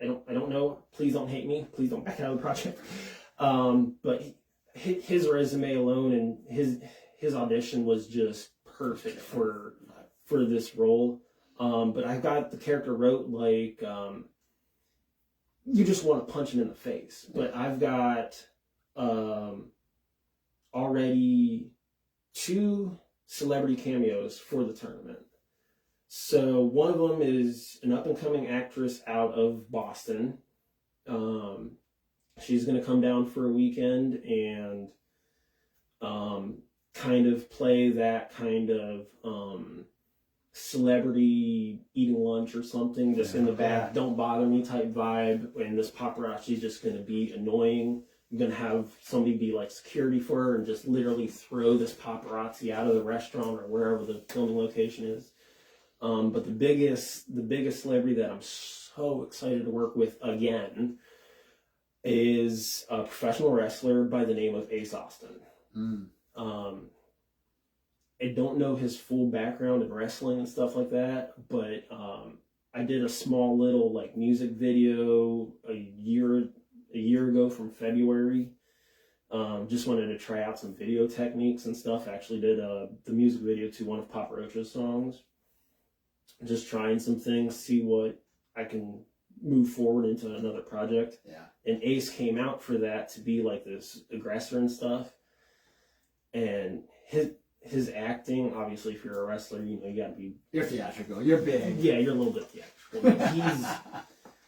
I don't know. Please don't hate me. Please don't back out of the project. But his resume alone and his audition was just perfect for this role. But I got the character wrote like you just want to punch him in the face. But I've got already 2 celebrity cameos for the tournament. So one of them is an up-and-coming actress out of Boston. She's going to come down for a weekend and kind of play that kind of celebrity eating lunch or something, just in the back, don't bother me type vibe. And this paparazzi is just going to be annoying. I'm going to have somebody be like security for her and just literally throw this paparazzi out of the restaurant or wherever the filming location is. But the biggest celebrity that I'm so excited to work with again is a professional wrestler by the name of Ace Austin. I don't know his full background in wrestling and stuff like that, but I did a small little like music video a year ago from February. Just wanted to try out some video techniques and stuff. I actually did the music video to one of Papa Roach's songs. Just trying some things, see what I can move forward into another project. Yeah. And Ace came out for that to be like this aggressor and stuff. And his acting, obviously, if you're a wrestler, you know, you gotta be... You're theatrical. You're big. Yeah, you're a little bit theatrical. But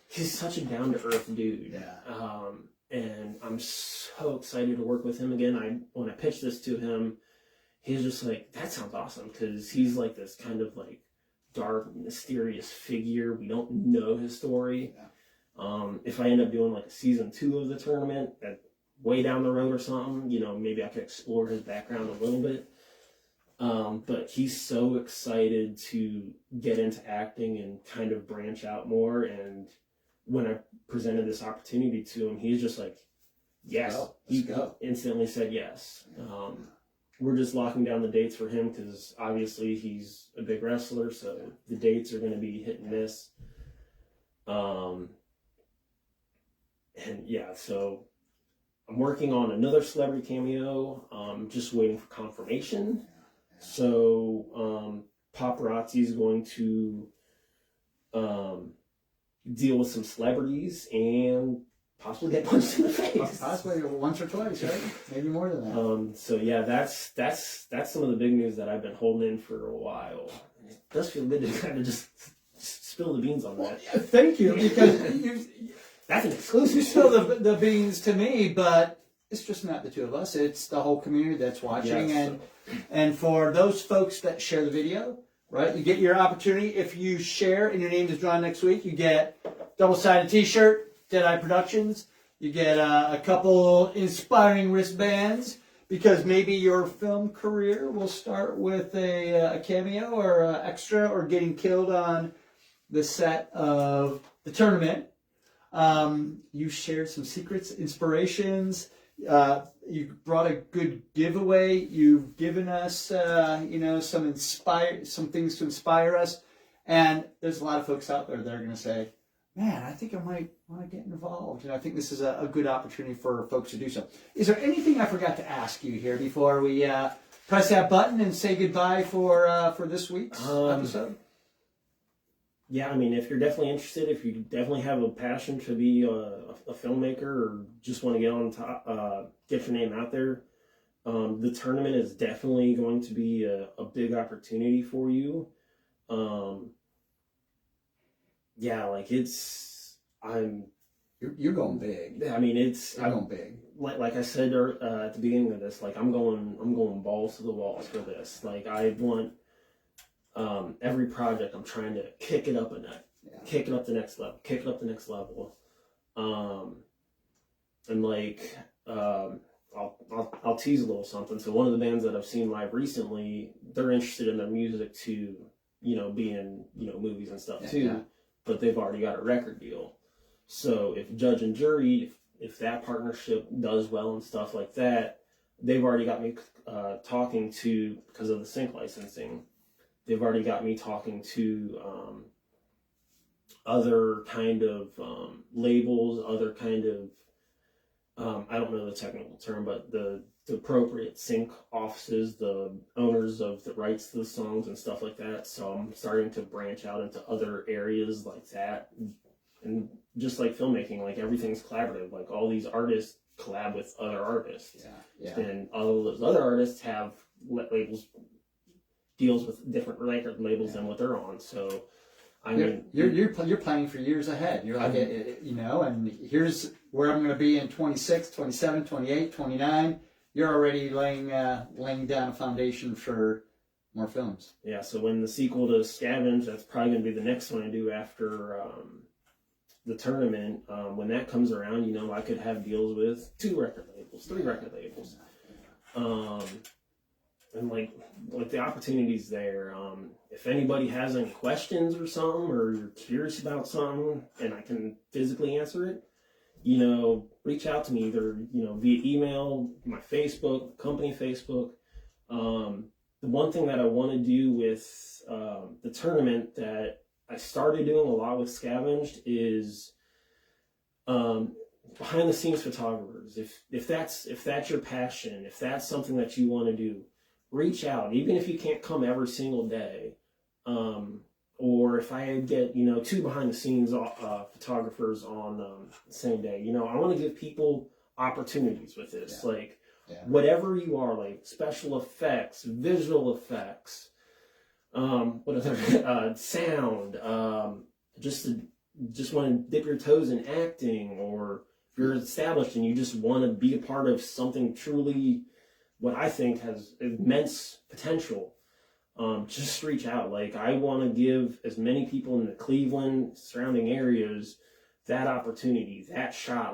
he's such a down-to-earth dude. Yeah. And I'm so excited to work with him again. When I pitched this to him, he was just like, that sounds awesome, because he's like this kind of like dark, mysterious figure. We don't know his story. Yeah. If I end up doing like a season 2 of the tournament, way down the road or something, you know, maybe I could explore his background a little bit. But he's so excited to get into acting and kind of branch out more. And when I presented this opportunity to him, he's just like, yes. Let's go. Instantly said yes. we're just locking down the dates for him because obviously he's a big wrestler, so the dates are going to be hit and miss. And yeah, so I'm working on another celebrity cameo. Just waiting for confirmation. So paparazzi is going to deal with some celebrities and possibly get punched in the face. Possibly once or twice, right? Maybe more than that. So yeah, that's some of the big news that I've been holding in for a while. It does feel good to kind of just spill the beans on that. Well, yeah, thank you, because that's an exclusive. you spill the beans to me, but it's just not the two of us. It's the whole community that's watching, Yes. and for those folks that share the video, right? You get your opportunity. If you share and your name is drawn next week, you get double-sided T-shirt. Deadeye Productions. You get a couple inspiring wristbands, because maybe your film career will start with a cameo or a extra or getting killed on the set of the tournament. You shared some secrets, inspirations. You brought a good giveaway. You've given us, some things to inspire us. And there's a lot of folks out there that are going to say, man, I think I might want to get involved. And I think this is a good opportunity for folks to do so. Is there anything I forgot to ask you here before we press that button and say goodbye for this week's episode? Yeah, I mean, if you're definitely interested, if you definitely have a passion to be a filmmaker or just want to get on top, get your name out there, the tournament is definitely going to be a big opportunity for you. Yeah, like You're going big. I mean, You're going big. Like I said at the beginning of this, like I'm going balls to the walls for this. Like I want every project, I'm trying to kick it up a notch, kick it up the next level, and like I'll tease a little something. So one of the bands that I've seen live recently, they're interested in their music to be in movies and stuff too. Yeah. But they've already got a record deal. So if judge and jury, if that partnership does well and stuff like that, they've already got me talking to, because of the sync licensing, they've already got me talking to other kind of labels, other kind of, I don't know the technical term, but the appropriate sync offices, the owners of the rights to the songs and stuff like that. So I'm starting to branch out into other areas like that. And just like filmmaking, like everything's collaborative. Like all these artists collab with other artists. Yeah. And all of those other artists have labels, deals with different record labels than what they're on. So I mean, you're planning for years ahead. You're like, and here's where I'm going to be in 26, 27, 28, 29. You're already laying down a foundation for more films. Yeah, so when the sequel to Scavenge, that's probably going to be the next one I do after the tournament. When that comes around, I could have deals with 2 record labels, 3 record labels. And like the opportunity's there. If anybody has any questions or something, or you're curious about something and I can physically answer it, reach out to me either, via email, my Facebook, company Facebook. The one thing that I want to do with the tournament that I started doing a lot with Scavenged is behind the scenes photographers. If that's your passion, if that's something that you want to do, reach out. Even if you can't come every single day, or if I get 2 behind the scenes photographers on the same day, I want to give people opportunities with this. Whatever you are, like special effects, visual effects, what other sound, just want to dip your toes in acting, or if you're established and you just want to be a part of something truly what I think has immense potential, just reach out. Like I want to give as many people in the Cleveland surrounding areas that opportunity, that shot.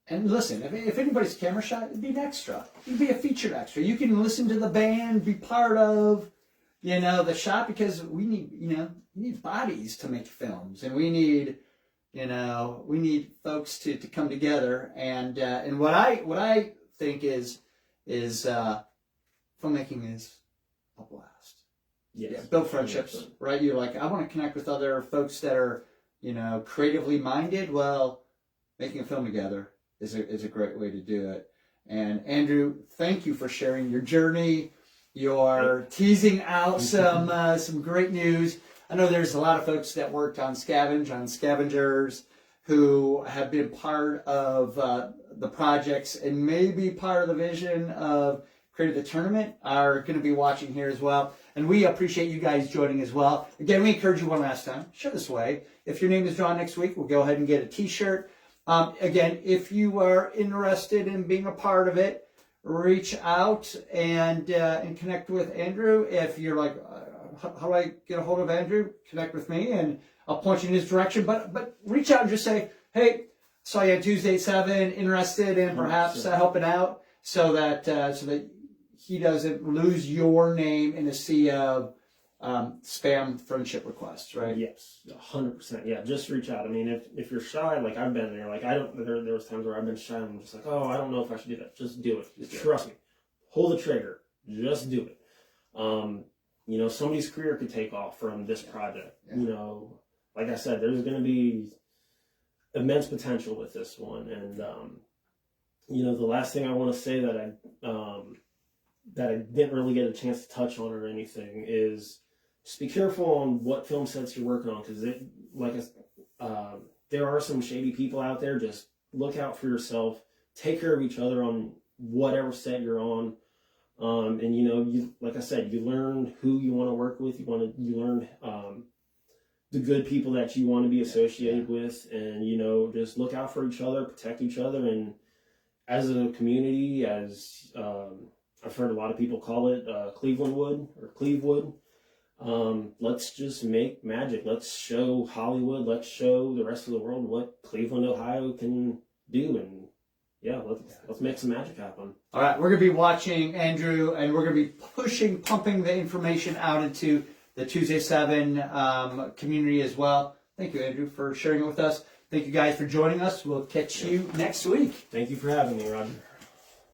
And listen, if anybody's camera shot, it'd be an extra. It'd be a featured extra. You can listen to the band, be part of, the shot, because we need bodies to make films, and we need folks to come together. And what I think is is filmmaking is a blast. Yes. Yeah, build friendships, right? You're like, I want to connect with other folks that are, creatively minded. Well, making a film together is a great way to do it. And Andrew, thank you for sharing your journey. You're teasing out some great news. I know there's a lot of folks that worked on Scavengers, who have been part of the projects and maybe part of the vision of creating the tournament are going to be watching here as well. And we appreciate you guys joining as well. Again, we encourage you one last time, share this way. If your name is drawn next week, we'll go ahead and get a t-shirt. Again, if you are interested in being a part of it, reach out and connect with Andrew. If you're like, how do I get a hold of Andrew? Connect with me and I'll point you in his direction. But reach out and just say, hey, saw you on Tuesday at 7, interested in perhaps helping out so that he doesn't lose your name in a sea of spam friendship requests, right? Yes, 100%. Yeah, just reach out. I mean, if you're shy, like I've been there, like there was times where I've been shy and I'm just like, oh, I don't know if I should do that. Just do it. Just trust me. Pull the trigger. Just do it. Somebody's career could take off from this project. Yeah. Like I said, there's going to be immense potential with this one. And, the last thing I want to say that I didn't really get a chance to touch on or anything is just be careful on what film sets you're working on, because there are some shady people out there. Just look out for yourself. Take care of each other on whatever set you're on. And you like I said, you learn who you want to work with. You learn the good people that you want to be associated with, and just look out for each other, protect each other, and as a community, as I've heard a lot of people call it Cleveland Wood or Clevewood. Let's just make magic. Let's show Hollywood. Let's show the rest of the world what Cleveland, Ohio can do. And let's make some magic happen. All right, we're going to be watching Andrew, and we're going to be pumping the information out into the Tuesday 7 community as well. Thank you, Andrew, for sharing it with us. Thank you guys for joining us. We'll catch you next week. Thank you for having me, Roger.